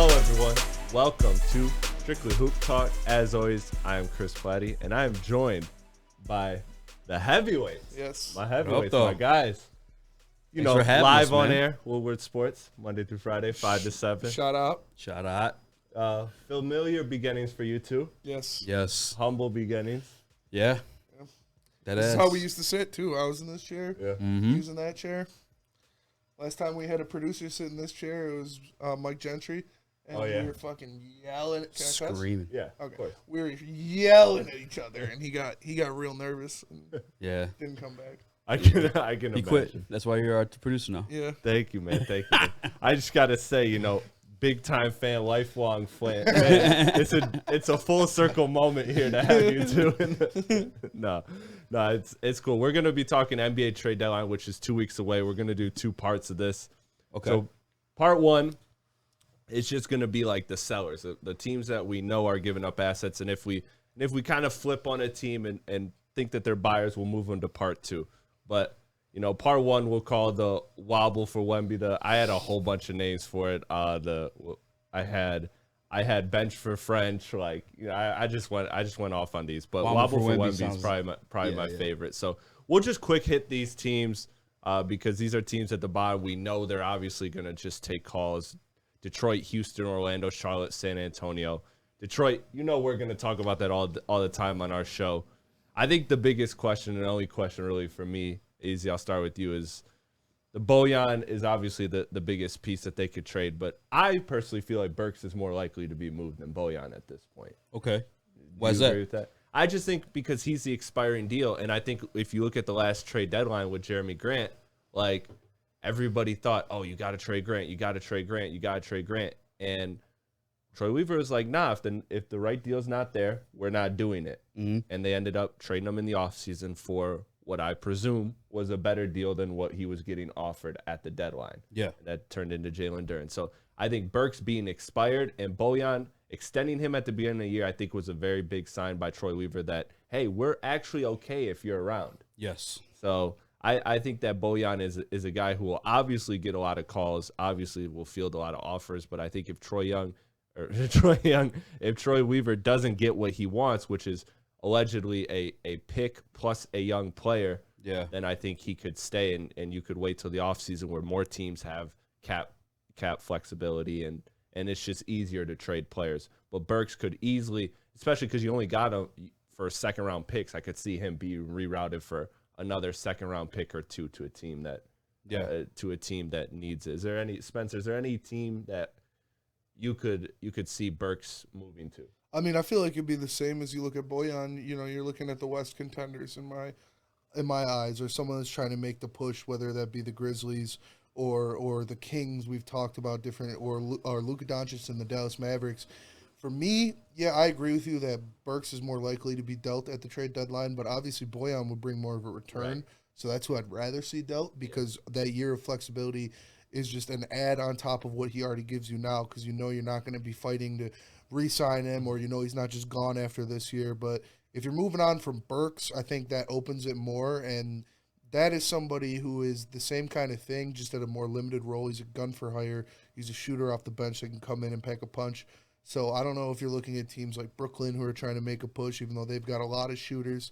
Hello, everyone. Welcome to Strictly Hoop Talk. As always, I am Chris Platte, and I am joined by the heavyweights. Yes. My heavyweights, my guys. You know, Thanks for live us, on man. air, Woodward Sports, Monday through Friday, 5 to 7. Shout out. Shout out. Familiar beginnings for you two. Yes. Yes. Humble beginnings. Yeah. This is how we used to sit, too. I was in this chair, Yeah. using that chair. Last time we had a producer sit in this chair, it was Mike Gentry. And Oh, yeah. we were fucking yelling. Can I cuss? Screaming. Yeah, of Okay. course. We were yelling at each other, and he got real nervous and Yeah. didn't come back. I can He imagine. quit. That's why you're our producer now. Yeah. Thank you, man. Thank you. Man. I just got to say, you know, big time fan, lifelong fan. Man, it's a full circle moment here to have you two. No, it's cool. We're gonna be talking NBA trade deadline, which is 2 weeks away. We're gonna do two parts of this. Okay. So, part one, it's just gonna be like the sellers, the teams that we know are giving up assets, and if we kind of flip on a team and think that they're buyers, we'll move on to part two. But you know, part one we'll call the wobble for Wemby. I had a whole bunch of names for it. I had bench for French. Like, you know, I just went off on these. But wobble for Wemby is probably my favorite. So we'll just quick hit these teams because these are teams at the bottom. We know they're obviously gonna just take calls. Detroit, Houston, Orlando, Charlotte, San Antonio. Detroit, you know we're gonna talk about that all the time on our show. I think the biggest question and only question really for me, Eazy, I'll start with you, is the Bojan is obviously the biggest piece that they could trade, but I personally feel like Burks is more likely to be moved than Bojan at this point. Okay. Do Why is you that? agree with that? I just think because he's the expiring deal, and I think if you look at the last trade deadline with Jeremy Grant, like everybody thought, oh, you got to trade Grant, you got to trade Grant, you got to trade Grant, and Troy Weaver was like, nah, if the right deal's not there, we're not doing it. Mm-hmm. And they ended up trading him in the offseason for what I presume was a better deal than what he was getting offered at the deadline. Yeah. And that turned into Jalen Duren. So I think Burks being expired and Bojan extending him at the beginning of the year, I think was a very big sign by Troy Weaver that, hey, we're actually okay if you're around. Yes. So I think that Bojan is a guy who will obviously get a lot of calls, obviously will field a lot of offers, but I think if if Troy Weaver doesn't get what he wants, which is allegedly a pick plus a young player, Yeah. then I think he could stay and you could wait till the offseason where more teams have cap flexibility and it's just easier to trade players. But Burks could easily, especially because you only got him for second round picks, I could see him being rerouted for another second round pick or two to a team that needs it. Is there any team that you could see Burks moving to? I mean, I feel like it'd be the same as you look at Bojan. You know, you're looking at the West contenders in my eyes, or someone that's trying to make the push, whether that be the Grizzlies or the Kings. We've talked about different, or Luka Doncic and the Dallas Mavericks. For me, yeah, I agree with you that Burks is more likely to be dealt at the trade deadline, but obviously Bojan would bring more of a return. Right. So that's who I'd rather see dealt, because that year of flexibility is just an add on top of what he already gives you now, because you know you're not going to be fighting to re-sign him, or you know he's not just gone after this year. But if you're moving on from Burks, I think that opens it more, and that is somebody who is the same kind of thing, just at a more limited role. He's a gun for hire. He's a shooter off the bench that can come in and pack a punch. So I don't know if you're looking at teams like Brooklyn who are trying to make a push, even though they've got a lot of shooters,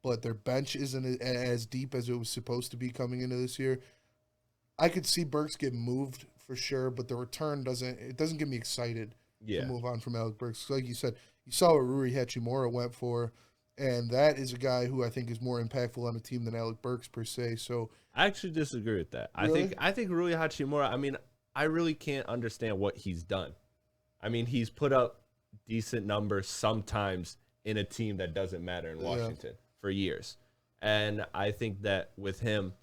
but their bench isn't as deep as it was supposed to be coming into this year. I could see Burks get moved for sure, but the return doesn't get me excited to move on from Alec Burks. Like you said, you saw what Rui Hachimura went for, and that is a guy who I think is more impactful on a team than Alec Burks per se. So I actually disagree with that. Really? I think Rui Hachimura, I mean, I really can't understand what he's done. I mean, he's put up decent numbers sometimes in a team that doesn't matter in Washington for years. And I think that with him,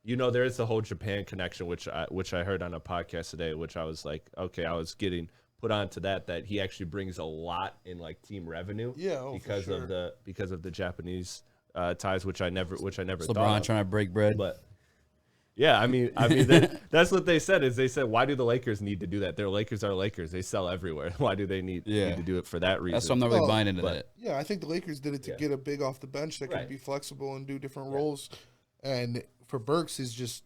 you know, there is the whole Japan connection, which I heard on a podcast today, which I was like, okay, I was getting put onto that he actually brings a lot in like team revenue. Yeah, because for sure. of the Japanese ties, which I never It's thought LeBron of. trying to break bread. But yeah, I mean that's what they said. Is they said, why do the Lakers need to do that? Their Lakers are Lakers. They sell everywhere. Why do they need to do it for that reason? That's why I'm not really buying into that. Yeah, I think the Lakers did it to get a big off the bench that can be flexible and do different roles. And for Burks, he's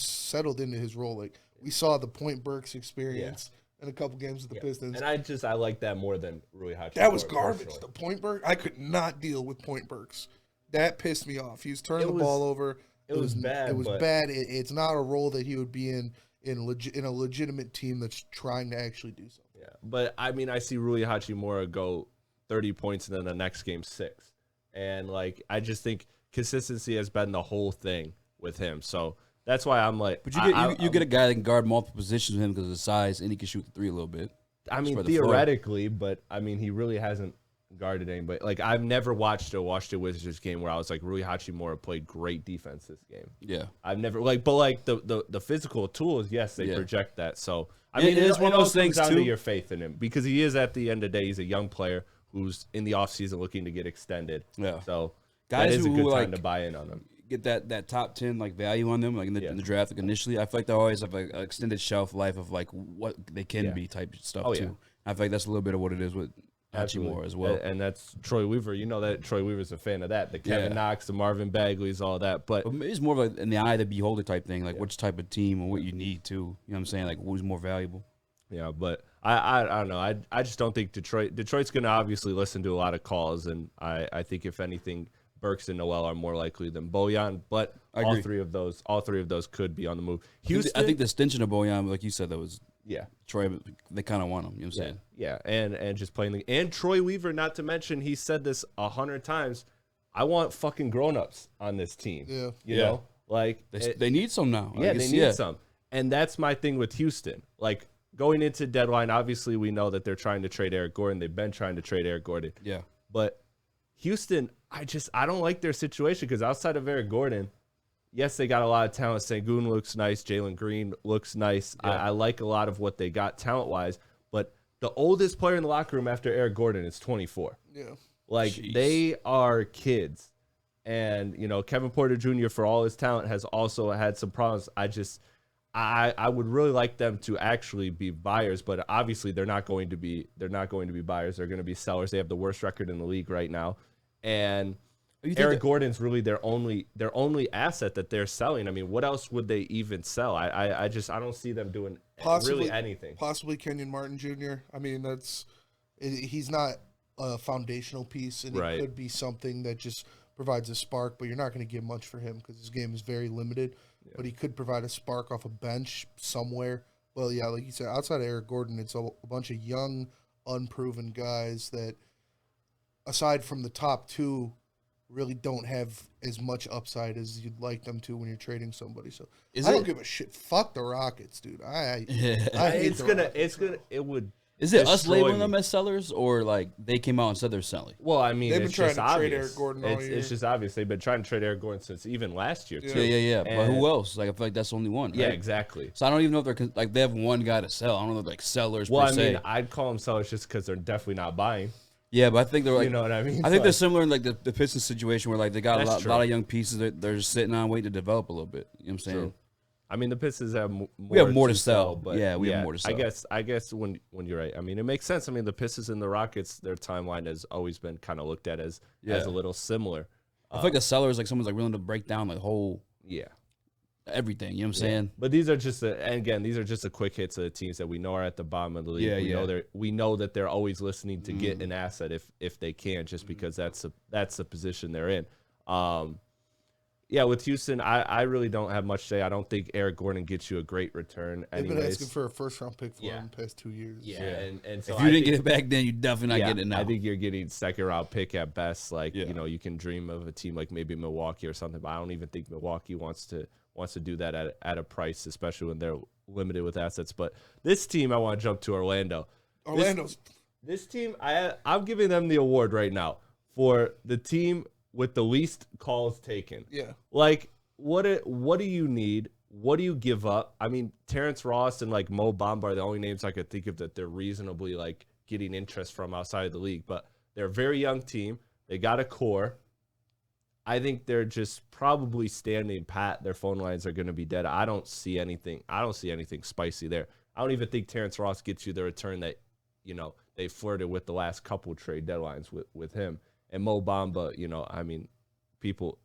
settled into his role. Like we saw the Point Burks experience in a couple games with the Pistons. And I like that more than Rui Hachimura. That was garbage. The point Burke, I could not deal with point Burks. That pissed me off. He was turning the ball over. It was bad. It was bad. It's not a role that he would be in a legitimate team that's trying to actually do something. Yeah, but I mean, I see Rui Hachimura go 30 points and then the next game 6, and like I just think consistency has been the whole thing with him. So that's why I'm like, but you get a guy that can guard multiple positions with him because of his size, and he can shoot the 3 a little bit. I mean, theoretically, but I mean, he really hasn't guarded anybody. Like, I've never watched a Washington Wizards game where I was like, Rui Hachimura played great defense this game. Yeah, I've never the physical tools, yes, they project that. So I mean, it is one of those things down too. To your faith in him, because he is at the end of the day, he's a young player who's in the offseason looking to get extended. Yeah, so guys that is a good time like, to buy in on him. Get that top 10 like value on them like in the draft like initially. I feel like they always have like an extended shelf life of like what they can be type stuff too. I feel like that's a little bit of what it is with Hachimura as well. And that's Troy Weaver. You know that Troy Weaver's a fan of that. The Kevin Knox, the Marvin Bagleys, all that. But it's more of in the eye of the beholder type thing, like which type of team and what you need to. You know what I'm saying? Like who's more valuable. Yeah, but I don't know. I just don't think Detroit's going to obviously listen to a lot of calls, and I think if anything, Burks and Noel are more likely than Bojan. But all three of those could be on the move. Houston, I think the extension of Bojan, like you said, that was Troy. They kind of want him. You know what I'm saying? Yeah, and just playing and Troy Weaver. Not to mention, he said this 100 times. I want fucking grown-ups on this team. Yeah, you know, like they need some now. Yeah, they need some, and that's my thing with Houston. Like going into deadline, obviously we know that they're trying to trade Eric Gordon. They've been trying to trade Eric Gordon. Yeah, but Houston, I don't like their situation because outside of Eric Gordon, yes, they got a lot of talent. Sengun looks nice. Jalen Green looks nice. Yeah. I like a lot of what they got talent-wise. But the oldest player in the locker room after Eric Gordon is 24. Yeah. Like, they are kids. And, you know, Kevin Porter Jr., for all his talent, has also had some problems. I would really like them to actually be buyers, but obviously they're not going to be buyers. They're going to be sellers. They have the worst record in the league right now. And Eric Gordon's really their only asset that they're selling. I mean, what else would they even sell? I don't see them doing really anything. Possibly Kenyon Martin Jr. I mean, he's not a foundational piece, and it could be something that just provides a spark, but you're not going to get much for him because his game is very limited. Yeah. But he could provide a spark off a bench somewhere. Well, yeah, like you said, outside of Eric Gordon, it's a bunch of young, unproven guys that, aside from the top 2, really don't have as much upside as you'd like them to when you're trading somebody. So I don't give a shit. Fuck the Rockets, dude. I hate Is it us labeling them as sellers, or like they came out and said they're selling? Well, I mean, they've been trying to obvious. trade Eric Gordon all year. It's just obvious. They've been trying to trade Eric Gordon since even last year, too. Yeah. But who else? Like, I feel like that's the only one. Right? Yeah, exactly. So I don't even know if they're like they have one guy to sell. I don't know if they're like sellers. Well, per se. I mean, I'd call them sellers just because they're definitely not buying. Yeah, but I think they're like, you know what I mean? I think they're similar in like the Pistons situation where like they got a lot of young pieces that they're just sitting on waiting to develop a little bit. You know what I'm saying? True. I mean, the Pistons have more to sell, but we have more to sell. I guess when you're right, I mean, it makes sense. I mean, the Pistons and the Rockets, their timeline has always been kind of looked at as a little similar. I feel like a seller is like someone's like willing to break down the whole everything. You know what I'm saying? But these are just a quick hits of the teams that we know are at the bottom of the league. We know that they're always listening to get an asset if they can, just because that's the position they're in. With Houston, I really don't have much to say. I don't think Eric Gordon gets you a great return. They've been asking for a first-round pick for him the past 2 years. Yeah. And so if you didn't get it back then, you're definitely not getting it now. I think you're getting second-round pick at best. Like, you know, you can dream of a team like maybe Milwaukee or something, but I don't even think Milwaukee wants to do that at a price, especially when they're limited with assets. But this team, I want to jump to Orlando. This team, I'm giving them the award right now for the team with the least calls taken. Yeah. Like, what do you need? What do you give up? I mean, Terrence Ross and like Mo Bamba are the only names I could think of that they're reasonably like getting interest from outside of the league. But they're a very young team. They got a core. I think they're just probably standing pat. Their phone lines are going to be dead. I don't see anything spicy there. I don't even think Terrence Ross gets you the return that, you know, they flirted with the last couple trade deadlines with him. And Mo Bamba, you know, I mean, people,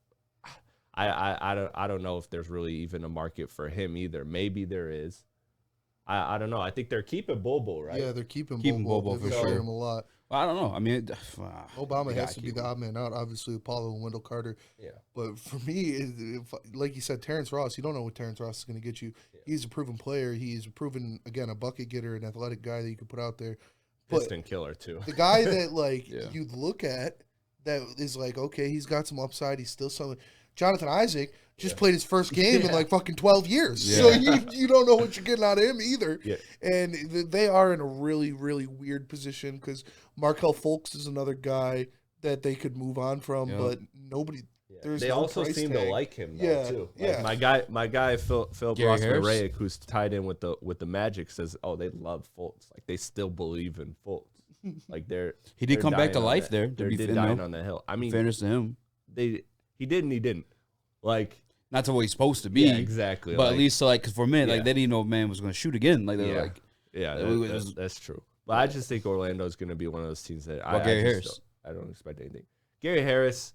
I don't know if there's really even a market for him either. Maybe there is, I don't know. I think they're keeping Bobo, right? Yeah, they're keeping Bobo They for share sure. him a lot. Well, I don't know. I mean, Obama has to be the odd man out, obviously, with Paulo and Wendell Carter. Yeah. But for me, like you said, Terrence Ross, you don't know what Terrence Ross is going to get you. Yeah. He's a proven player. He's a proven, again, a bucket getter, an athletic guy that you can put out there. Piston killer, too. The guy that, like, you look at that is like, okay, he's got some upside. He's still something. Jonathan Isaac just played his first game in like fucking 12 years. Yeah. So you don't know what you're getting out of him either. Yeah. And they are in a really, really weird position because Markelle Fultz is another guy that they could move on from, but nobody. Yeah. They also seem to like him though, too. Like my guy Philip Ross-Moreira, who's tied in with the Magic, says, "Oh, they love Fultz. Like they still believe in Fultz. Like he did come back to life there. They're dying on the hill. I mean, fairness to him, he did and he didn't. Like not to what he's supposed to be. Yeah, exactly. But like, at least cause for men, like they didn't know if man was going to shoot again. Like they're that's true. But I just think Orlando is going to be one of those teams that Gary Harris. I don't expect anything. Gary Harris,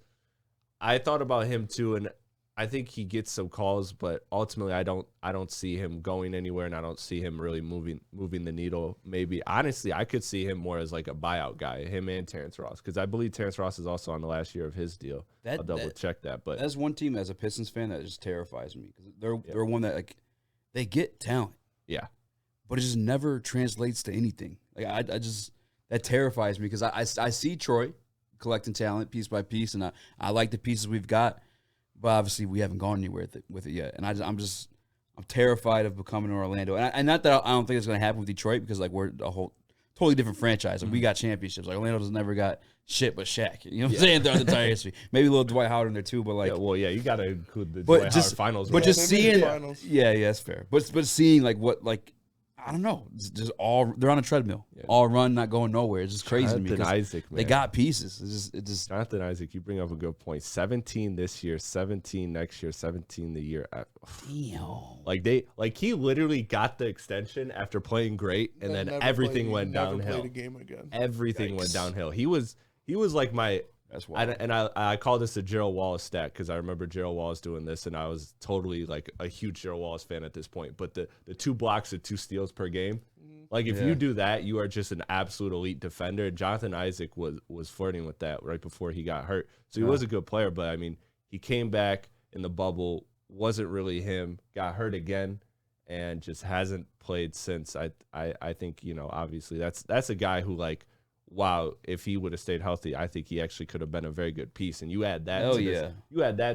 I thought about him too, and I think he gets some calls, but ultimately I don't see him going anywhere, and I don't see him really moving the needle. Maybe honestly, I could see him more as like a buyout guy, him and Terrence Ross, because I believe Terrence Ross is also on the last year of his deal. I'll double check that. But that's one team as a Pistons fan that just terrifies me because they're one that like they get talent, but it just never translates to anything. Like I just that terrifies me because I see Troy collecting talent piece by piece, and I like the pieces we've got. But obviously, we haven't gone anywhere with it yet, and I'm terrified of becoming Orlando. And not that I don't think it's going to happen with Detroit because like we're a whole totally different franchise. Like, we got championships. Like Orlando's never got shit but Shaq. You know what I'm saying? Throughout the entire history, maybe a little Dwight Howard in there too. But like, you got to include the Dwight Howard finals. But just seeing, that's fair. But seeing like what like. I don't know. It's just they're on a treadmill. Yeah. All run, not going nowhere. It's just crazy to me. Isaac, man. They got pieces. It just Jonathan Isaac, you bring up a good point. 17 this year, 17 next year, 17 the year. Like he literally got the extension after playing great, and then everything went downhill. Everything went downhill. He was like my. That's wild. And I call this a Gerald Wallace stat because I remember Gerald Wallace doing this, and I was totally like a huge Gerald Wallace fan at this point. But the 2 blocks and 2 steals per game, like if you do that, you are just an absolute elite defender. Jonathan Isaac was flirting with that right before he got hurt, so he was a good player. But I mean, he came back in the bubble, wasn't really him, got hurt again, and just hasn't played since. I think obviously that's a guy who like. Wow, if he would have stayed healthy, I think he actually could have been a very good piece. And you add that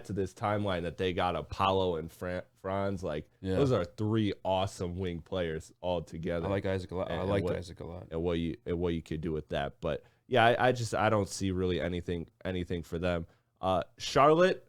to this timeline that they got Apollo and Franz. Like those are 3 awesome wing players all together. I like Isaac a lot. I like Isaac a lot. And what you could do with that. But yeah, I don't see really anything for them. Charlotte,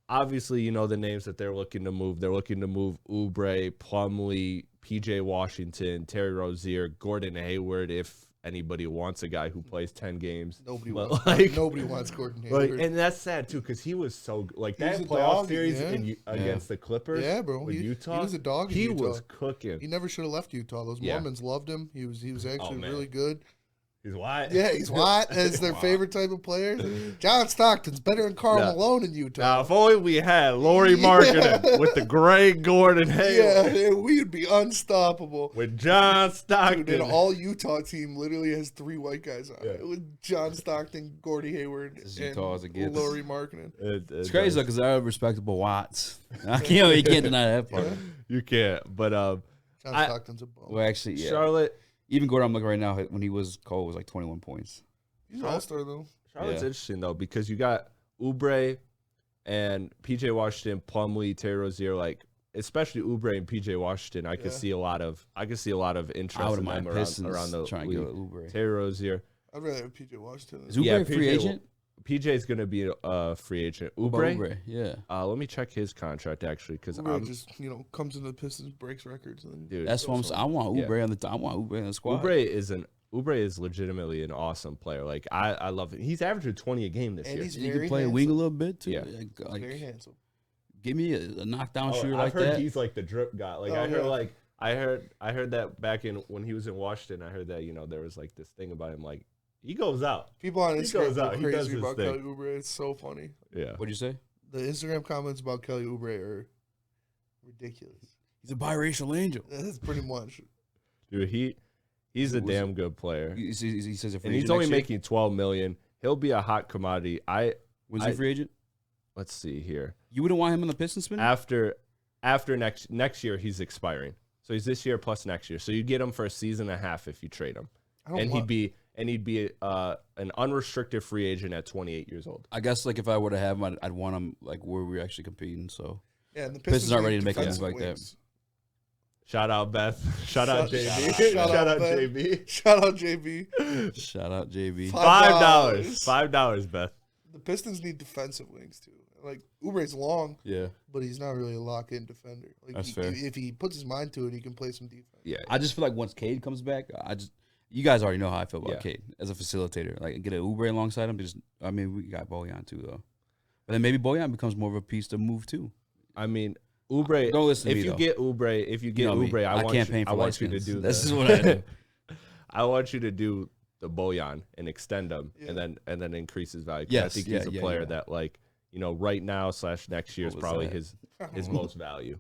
obviously, the names that they're looking to move. They're looking to move Oubre, Plumlee, PJ Washington, Terry Rozier, Gordon Hayward, if anybody wants a guy who plays 10 games. Nobody wants Gordon Hayward. And that's sad, too, because he was so like that playoff series against the Clippers. Yeah, bro. With Utah. He was a dog in Utah. He was cooking. He never should have left Utah. Those Mormons loved him. He was actually really good. He's white. Yeah, he's white. That's their favorite type of player. John Stockton's better than Karl Malone in Utah. Now, if only we had Lauri Markkanen with the gray Gordon Hayward. Yeah, we'd be unstoppable. With John Stockton. Dude, an all-Utah team literally has 3 white guys on it. With John Stockton, Gordy Hayward, and Lauri Markkanen. It's crazy, though, because they're respectable whites. You can't deny that part. You can't. But John Stockton's a bum. Well, actually, Charlotte. Even Gordon, I'm looking right now, when he was cold, was like 21 points. He's an all-star, though. Charlotte's interesting, though, because you got Oubre and PJ Washington, Plumlee, Terry Rozier, like, especially Oubre and PJ Washington, I could see a lot of interest in them around the trying league. To get Oubre. Terry Rozier. I'd rather have PJ Washington. Is Oubre a free agent? PJ is going to be a free agent. Oubre, yeah. Let me check his contract actually, because Oubre just comes into the Pistons, breaks records, and dude, that's what I'm saying. I want Oubre on the squad. Oubre is legitimately an awesome player. Like I love it. He's averaging 20 a game this year. He can play wing a little bit too. Yeah, like very handsome. Give me a knockdown shooter like that. I've heard he's like the drip guy. Like I heard that back when he was in Washington. I heard that there was like this thing about him like. He goes out. People on Instagram go crazy about Kelly Oubre. It's so funny. Yeah. What'd you say? The Instagram comments about Kelly Oubre are ridiculous. He's a biracial angel. That's pretty much. Dude, he's a damn good player. He says a free and he's agent only next year? making $12 million. He'll be a hot commodity. When's he free agent? Let's see here. You wouldn't want him on the Pistons spin? After next year, he's expiring. So he's this year plus next year. So you get him for a season and a half if you trade him, he'd be an unrestricted free agent at 28 years old. I guess like if I were to have him, I'd want him like where we're actually competing. So Yeah, and the Pistons aren't need ready to make a move defensive like that. wings. Shout out Beth. Shout out JB. Shout out Beth. JB. Shout out JB. Shout out JB. $5. $5, Beth. The Pistons need defensive wings too. Like Oubre's long, Yeah, but he's not really a lock-in defender. Like That's fair. If he puts his mind to it, he can play some defense. Yeah. I just feel like once Cade comes back, you guys already know how I feel about Yeah. Cade as a facilitator. Like get an Oubre alongside him. I mean, we got Bojan too though, but then maybe Bojan becomes more of a piece to move too. I mean, Oubre. Don't listen to me, if you though. get Oubre, I want campaign for I want light you to skins. do This the- is what I do. I want you to do the Bojan and extend him, Yeah. and then increase his value. 'Cause Yes, I think yeah, he's a yeah, player yeah. that right now / next year is What was probably that? his most value.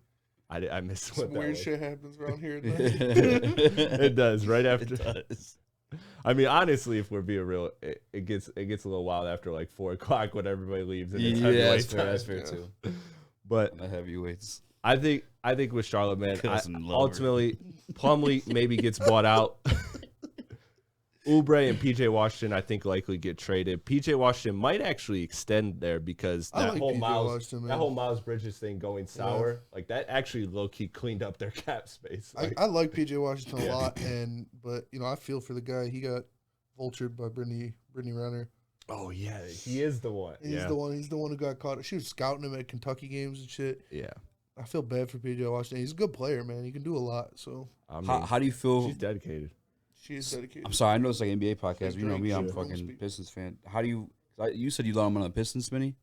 I miss what Some that weird was. shit happens around here. It does right after. It does. I mean, honestly, if we're being real, it gets a little wild after like 4 o'clock when everybody leaves. And it's Yeah, heavyweight that's fair. time. That's fair too. But On the heavyweights. I think with Charlotte, man, Cousin lover. ultimately Plumlee maybe gets bought out. Oubre and PJ Washington, I think, likely get traded. PJ Washington might actually extend there because I that like whole PJ Washington, man. Miles Bridges thing going sour, like that actually low key cleaned up their cap space. Like, I like PJ Washington Yeah. a lot, but I feel for the guy. He got vultured by Brittany Renner. oh yeah, he is the one. He's yeah. the one. He's the one who got caught. She was scouting him at Kentucky games and shit. Yeah. I feel bad for PJ Washington. He's a good player, man. He can do a lot. So I mean, How do you feel? she's dedicated. she is dedicated. I'm sorry, I know it's like NBA podcast. But you know me, I'm Sure. fucking Pistons fan. How do you? You said you want him on the Pistons, Spinny?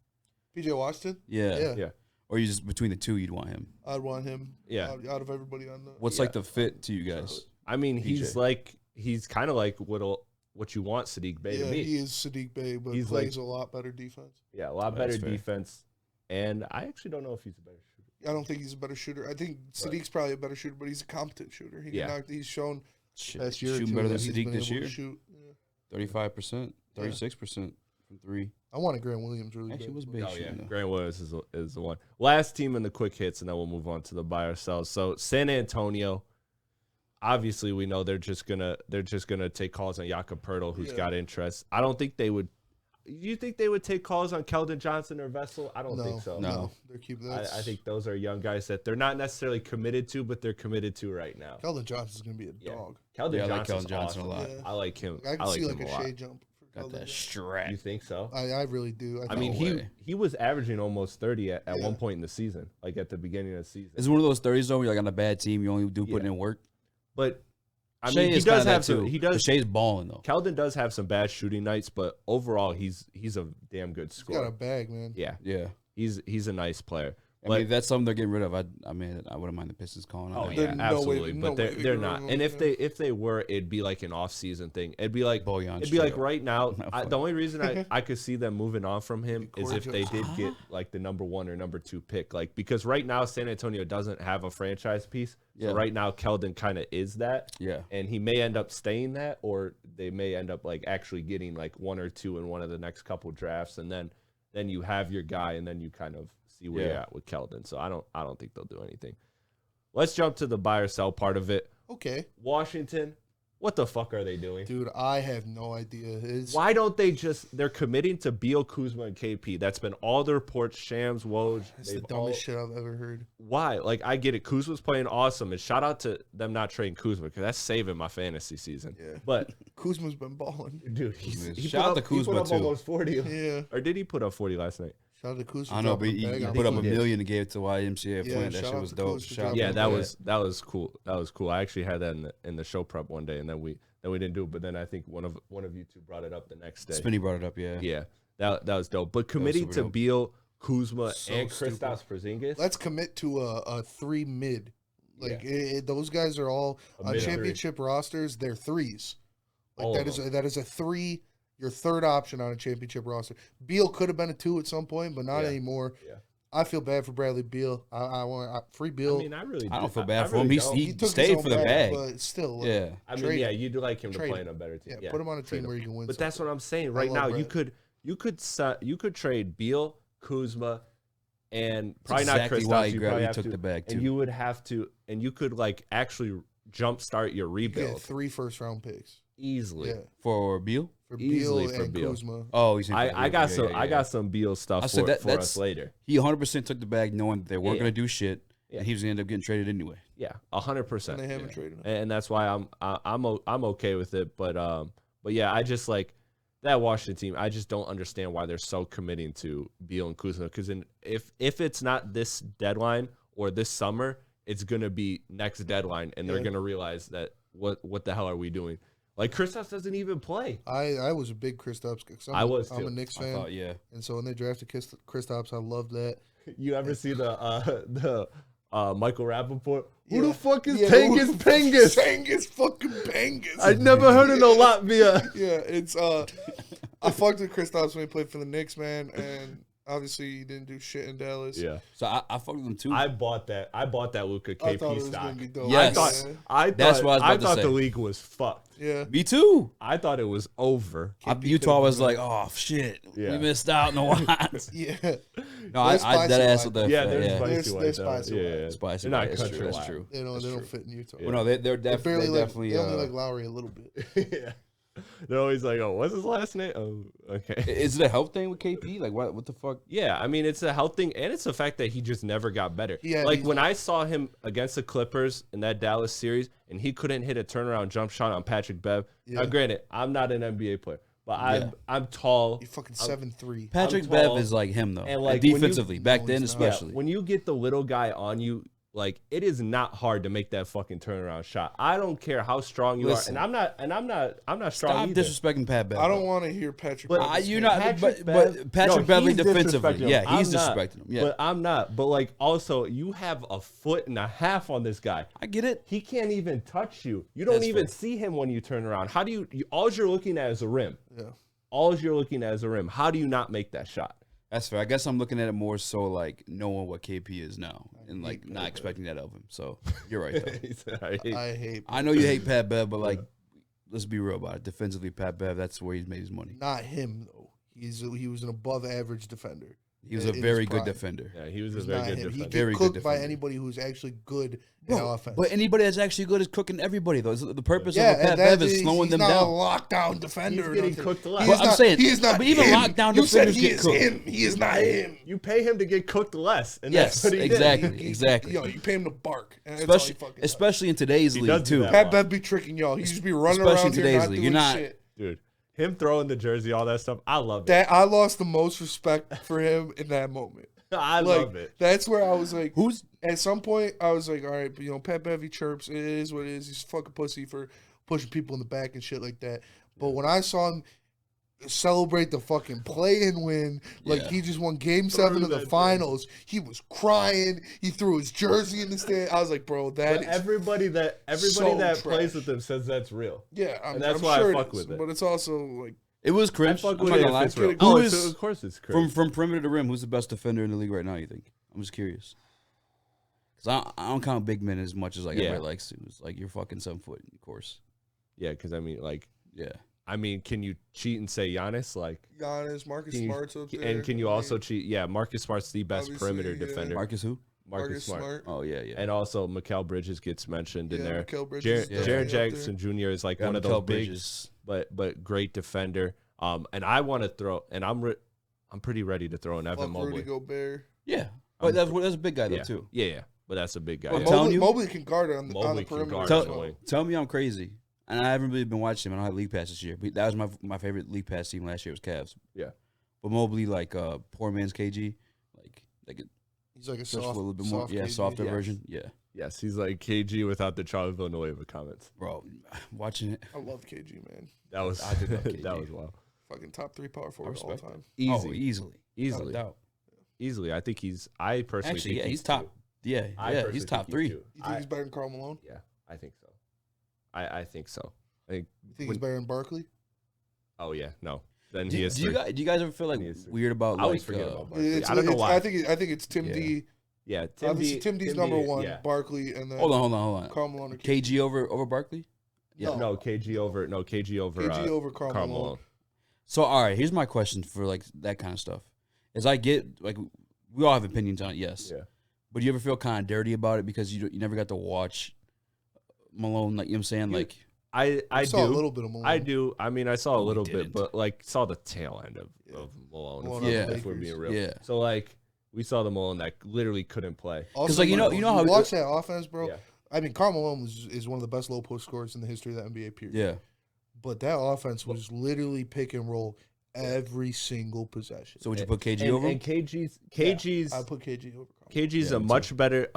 PJ Washington. Yeah. Yeah. Yeah. Or you just between the two, you'd want him. I'd want him. Yeah. Out of everybody on the. What's like the fit to you guys? I mean, PJ. he's kind of like what you want Sadiq Bey Yeah, to be. he is Sadiq Bey, but He's plays a lot better defense. Yeah, a lot That's better fair. defense. And I actually don't know if he's a better shooter. I don't think he's a better shooter. I think Sadiq's probably a better shooter, but he's a competent shooter. He Yeah. can knock. He's shown Shit, past year or shooting two better than that he's Sadiq been this able to year. shoot. Yeah. 35%, 36% from three. I wanted Grant Williams really Actually, bad. was but- big Oh yeah, shooting though. Grant Williams is the one. Last team in the quick hits, and then we'll move on to the buy or sell. So San Antonio, obviously we know they're just gonna take calls on Jakob Poeltl, who's Yeah. got interest. I don't think they would. You think they would take calls on Keldon Johnson or Vessel? I don't think so. No. They're keeping that. I think those are young guys that they're not necessarily committed to, but they're committed to right now. Keldon Johnson's gonna be a Yeah. dog. Keldon Yeah, I like Johnson's Keldon Johnson a awesome. lot. Yeah. I like him. I can like see him like a a lot. shade jump. For Got Keldon that Johnson. strat. You think so? I really do. I mean, way. he was averaging almost 30 at Yeah. one point in the season, like at the beginning of the season. It's one of those 30s though where you're like on a bad team, you only do putting Yeah. in work. But I Shea mean, he is does kinda have that some. too. He But does. Shea's balling though. Keldon does have some bad shooting nights, but overall, he's a damn good He's got scorer. a bag, man. Yeah, Yeah. he's a nice player. I But mean, if that's something they're getting rid of. I mean, I wouldn't mind the Pistons calling oh on yeah, There's no absolutely. way- But no they're way they're they not. could And if remove they were, it'd be like an off season thing. It'd be like Bojan it'd be like straight up. right now. No, The fuck. only reason I could see them moving on from him is Corey if they did Jones. get like the number 1 or number 2 pick. Like because right now San Antonio doesn't have a franchise piece. Yeah. So right now Keldon kind of is that. Yeah. And he may end up staying that, or they may end up like actually getting like 1 or 2 in one of the next couple drafts, and then you have your guy, and then you kind of see where you're Yeah. at with Keldon. So I don't think they'll do anything. Let's jump to the buy or sell part of it. Okay, Washington, what the fuck are they doing? dude. I have no idea. Why don't they they're committing to Beal, Kuzma, and KP. That's been all the reports, Shams, Woj. It's the they've dumbest shit I've ever heard. Why? Like, I get it. Kuzma's playing awesome, and shout out to them not trading Kuzma, because that's saving my fantasy season. Yeah. But, Kuzma's been balling. dude, he Shout out to put Kuzma, up too. almost 40. Yeah. Or did he put up 40 last night? Shout out to Kuzma. I know, but dropping he a bag on put up him. a did. million and gave it to YMCA Yeah, Flint. That shout shit out was to dope. Kuz for Shout out Yeah, to that Flint. was cool. That was cool. I actually had that in the show prep one day, and then we didn't do it. But then I think one of you two brought it up the next day. Spinny brought it up, yeah. Yeah, that was dope. But committing super to dope. Beal, Kuzma, So and stupid. Kristaps Porzingis. Let's commit to a 3 mid. Like those guys are all A on mid championship rosters. They're threes. Like All that of is that is a 3. Your third option on a championship roster. Beal could have been a 2 at some point, but not Yeah. anymore. Yeah. I feel bad for Bradley Beal. I want free Beal. I mean, I don't feel bad for him. Really He stayed for the bag. But still, yeah. I mean, yeah, you'd like him to play in a better team. Yeah, put him on a team where you can win. But that's what I'm saying. Right now, you could trade Beal, Kuzma, and probably not Kristaps. You probably took the bag too. And you would have to, and you could like actually jumpstart your rebuild. You get 3 first-round picks easily for Beal. Easily for Beal. Kuzma. Oh, I got some Beal stuff for us later. He 100% took the bag, knowing that they weren't going to do shit, and he was going to end up getting traded anyway. Yeah, 100%. And they haven't traded him, and that's why I'm okay with it. But yeah, I just like that Washington team. I just don't understand why they're so committing to Beal and Kuzma. Because if it's not this deadline or this summer, it's gonna be next deadline, and they're gonna realize that what the hell are we doing? Like, Kristaps doesn't even play. I was a big Kristaps. I'm a Knicks fan. And so when they drafted Kristaps, I loved that. You ever see the Michael Rappaport? Who the fuck is Tengus Pengus? Tengus fucking Pengus. I never heard of no Latvia. Yeah, it's I fucked with Kristaps when he played for the Knicks, man, and obviously he didn't do shit in Dallas. Yeah. So I fucked with him too. I bought that Luka KP stock. Yes. I thought the league was fucked. Yeah. Me too. I thought it was over. Utah was like, oh shit, we missed out on the Watts. Yeah. No, I dead ass with that. Yeah, they're spicy. Yeah, spicy. That's true. They don't fit in Utah. Well, no, they're definitely. They only like Lowry a little bit. Yeah. They're always like, oh, what's his last name? Oh, okay. Is it a health thing with KP? Like, what the fuck? Yeah, I mean, it's a health thing, and it's the fact that he just never got better. Yeah, like, when I saw him against the Clippers in that Dallas series, and he couldn't hit a turnaround jump shot on Patrick Bev. Yeah. Now, granted, I'm not an NBA player, but I'm tall. You're fucking 7'3". Patrick Bev is like him, though. And like defensively, back then especially. Yeah, when you get the little guy on you, like, it is not hard to make that fucking turnaround shot. I don't care how strong you are, and I'm not strong either. Stop disrespecting Pat Bev. I don't want to hear Patrick. But you're not. But Patrick Beverly defensively, yeah, he's disrespecting him. Yeah, but I'm not. But like, also, you have 1.5 feet on this guy. I get it. He can't even touch you. You don't even see him when you turn around. How do you? All you're looking at is a rim. Yeah. All you're looking at is a rim. How do you not make that shot? That's fair. I guess I'm looking at it more so like knowing what KP is now and like not expecting that of him. So you're right, though. I know you hate Pat Bev, but like, let's be real about it. Defensively, Pat Bev, that's where he's made his money. Not him though. He was an above average defender. He was a very good defender. Yeah, he was a very good defender. He gets cooked by anybody who's actually good in offense. But anybody that's actually good is cooking everybody, though. The purpose of Pat Bev is slowing them down. He's not a lockdown defender. He's getting cooked a lot. I'm saying, he is not. But even lockdown defenders get cooked. He is not him. You pay him to get cooked less. And yes, that's what he exactly. Exactly. You pay him to bark. Especially in today's league, too. Pat Bev be tricking y'all. He just be running around here not doing shit. Dude. Him throwing the jersey, all that stuff, I love it. That I lost the most respect for him in that moment. I love it. That's where I was like, at some point, I was like, all right, but, Pat Bev, he chirps. It is what it is. He's a fucking pussy for pushing people in the back and shit like that. But when I saw him celebrate the fucking play and win, like he just won Game 7 of the finals, he was crying. He threw his jersey in the stand. I was like, bro, everybody that plays with him says that's real. Yeah, and that's why I fuck with it. But it's also like, it was cringe. Of course it's cringe. From perimeter to rim, who's the best defender in the league right now, you think? I'm just curious. Because I don't count big men as much as like everybody likes to. It's like you're fucking 7 foot, of course. Yeah, because I mean, like, I mean, can you cheat and say Giannis? Like Giannis, Marcus Smart's up there. And can you also cheat? Yeah, Marcus Smart's the best perimeter defender. Marcus who? Marcus Smart. Oh, yeah. And also, Mikal Bridges gets mentioned in there. Mikal Bridges. Jaren Jackson Jr. is like one of those bigs, but great defender. And I want to throw, and I'm pretty ready to throw an Evan Mobley. Rudy Gobert. Yeah, but that's a big guy though too. Yeah, but that's a big guy. Mobley can guard on the perimeter. Tell me I'm crazy, and I haven't really been watching him. I don't have League Pass this year, but that was my favorite League Pass team last year was Cavs. Yeah, but Mobley like poor man's KG, he's like a softer version. Yeah. Yes, he's like KG without the Charlie Villanueva comments. Bro, watching it. I love KG, man. I did love KG. That was wild. Fucking top 3 power forward all time. Easily. Easily. I think I personally think he's top. Yeah, he's top 3. You think he's better than Karl Malone? Yeah, I think so. I think so. You think he's better than Barkley? Oh, yeah. No. then he is. Do you guys ever feel like weird about? I always like, forget about Barkley. I don't know why. I think it's Tim D. Yeah, Tim D's number one. Yeah. Barkley and then hold on. Karl Malone. KG over Barkley. Yeah, no, KG over Karl Malone. So all right, here's my question for like that kind of stuff. As I get like, we all have opinions on it, yes. Yeah. But do you ever feel kind of dirty about it because you never got to watch Malone? Like, you know what I'm saying? Like, I saw a little bit of Malone. I do. I mean, I saw a little bit, but like saw the tail end of Malone. If we're being real. Yeah. So like we saw the Malone that literally couldn't play. Because like you know how you watch that offense, bro. Yeah. I mean, Karl Malone is one of the best low post scorers in the history of the NBA. Period. Yeah. But that offense was literally pick and roll every single possession. So would you put KG over? And KG's I put KG over. KG's a much better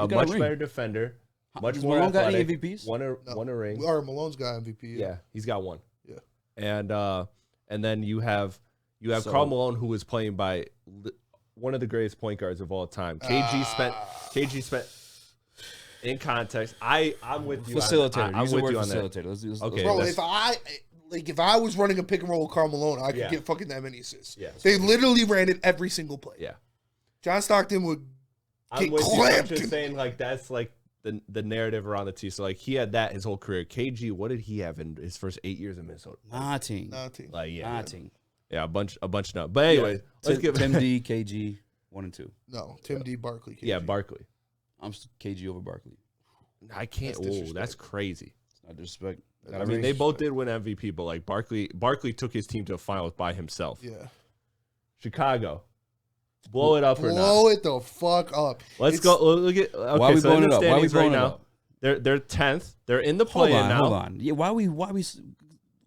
defender. Much more Malone got athletic. any MVPs? Won a ring. Or Malone's got MVP. Yeah, he's got one. Yeah. And then you have Karl Malone, who was playing by one of the greatest point guards of all time. KG spent in context. I'm with you. Facilitator. I'm with you on that. Okay, bro, if I was running a pick and roll with Karl Malone, I could get fucking that many assists. Yeah. They literally ran it every single play. Yeah. John Stockton would I'm get with you. I'm clamped. just saying, like, that's like the narrative around the team. So like he had that his whole career. KG, what did he have in his first 8 years in Minnesota? Nothing. Like Nothing. Yeah, a bunch now. But anyway, let's give Tim D, KG, 1 and 2. No, Tim D, Barkley. KG. Yeah, Barkley. I'm KG over Barkley. I can't. That's crazy. It's not disrespect. I mean, they both did win MVP, but like Barkley took his team to the finals by himself. Yeah. Chicago, blow it up or not? Blow it the fuck up. Let's go. Look at. Okay, why are we blowing it up? Why are we blowing right it now? up? They're 10th. They're in the play-in now. Hold on. Yeah. Why we? Was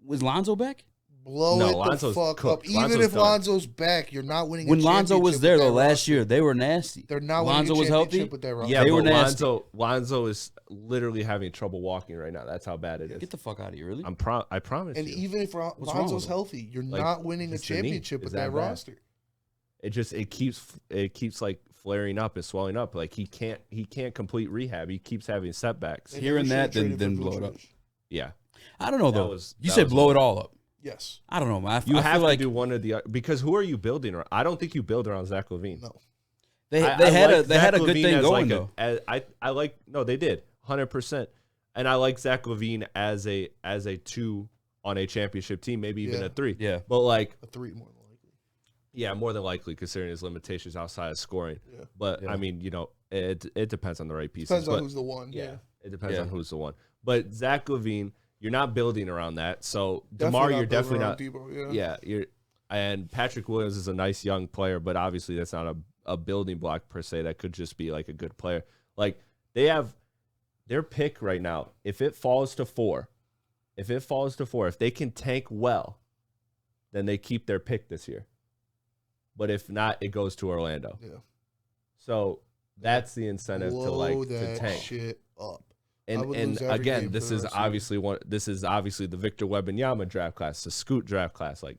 Lonzo back? Blow it Lonzo's the fuck cooked. up. Even Lonzo's if done. Lonzo's back, you're not winning. When a Lonzo was championship there with the that last roster. year, they were nasty. They're not Lonzo winning was a healthy. championship with that roster. Yeah, They but were nasty. Lonzo is literally having trouble walking right now. That's how bad it is. Get the fuck out of here, really? I promise And you. even if Lonzo's healthy, you're not winning a just the knee. championship Is with that that bad? roster. It keeps like flaring up and swelling up. Like he can't complete rehab. He keeps having setbacks. They Hearing never that, should've then traded for blow it up. Vucevic. Yeah, I don't know though. You that said was blow it all up. Yes. I don't know, man. You I have feel to like do one or the other because who are you building around? I don't think you build around Zach LaVine. No. they I had like a Zach good LaVine thing as going like though. they did 100%, and I like Zach LaVine as a 2 on a championship team, maybe even a 3. Yeah. But like A 3 more than likely. yeah, more than likely considering his limitations outside of scoring. Yeah. But Yeah. I mean, it depends on the right pieces. Depends but, on who's the one. yeah, it depends Yeah. on who's the one. But Zach LaVine, you're not building around that. So Definitely DeMar, you're definitely not. Debo, Yeah, and Patrick Williams is a nice young player, but obviously that's not a building block per se. That could just be like a good player. Like they have their pick right now. If it falls to 4, if they can tank well, then they keep their pick this year. But if not, it goes to Orlando. Yeah. So that's the incentive Blow to that tank. shit up. And every again, game this for the is rest of the obviously This is obviously the Victor Wembanyama draft class, the Scoot draft class. Like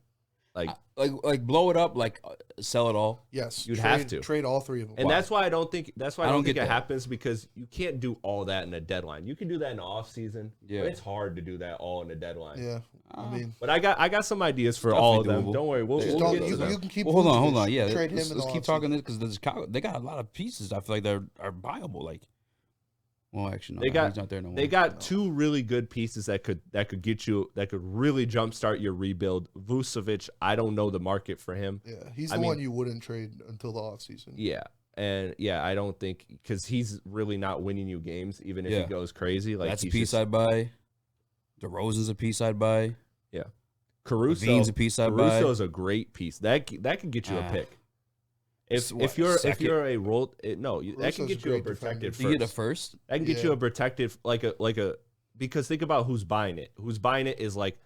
blow it up, like sell it all. Yes. You'd have to. trade all 3 of them. And that's why I don't think I it don't get that. happens because you can't do all that in a deadline. You can do that in the off season. Yeah. But it's hard to do that all in a deadline. Yeah. I mean, But I got some ideas for all of them. doable. Don't worry, we'll just get don't, to you them. can keep. Well, hold Vucevic. on. Yeah, Trade him. let's keep talking this because they got a lot of pieces. I feel like they're viable. Like, well, actually, no, he's not there no more. They got 2 really good pieces that could really jumpstart your rebuild. Vucevic, I don't know the market for him. Yeah, he's the one you wouldn't trade until the offseason. Yeah. And I don't think because he's really not winning you games, even if he goes crazy. Like that's a piece I'd buy. DeRozan's a piece I'd buy. Yeah, Caruso's a piece I'd buy. Caruso's a great piece that could get you a pick. If you're a role, that can get you a protected first. You get a first. That can get you a protected because think about who's buying it. Who's buying it is like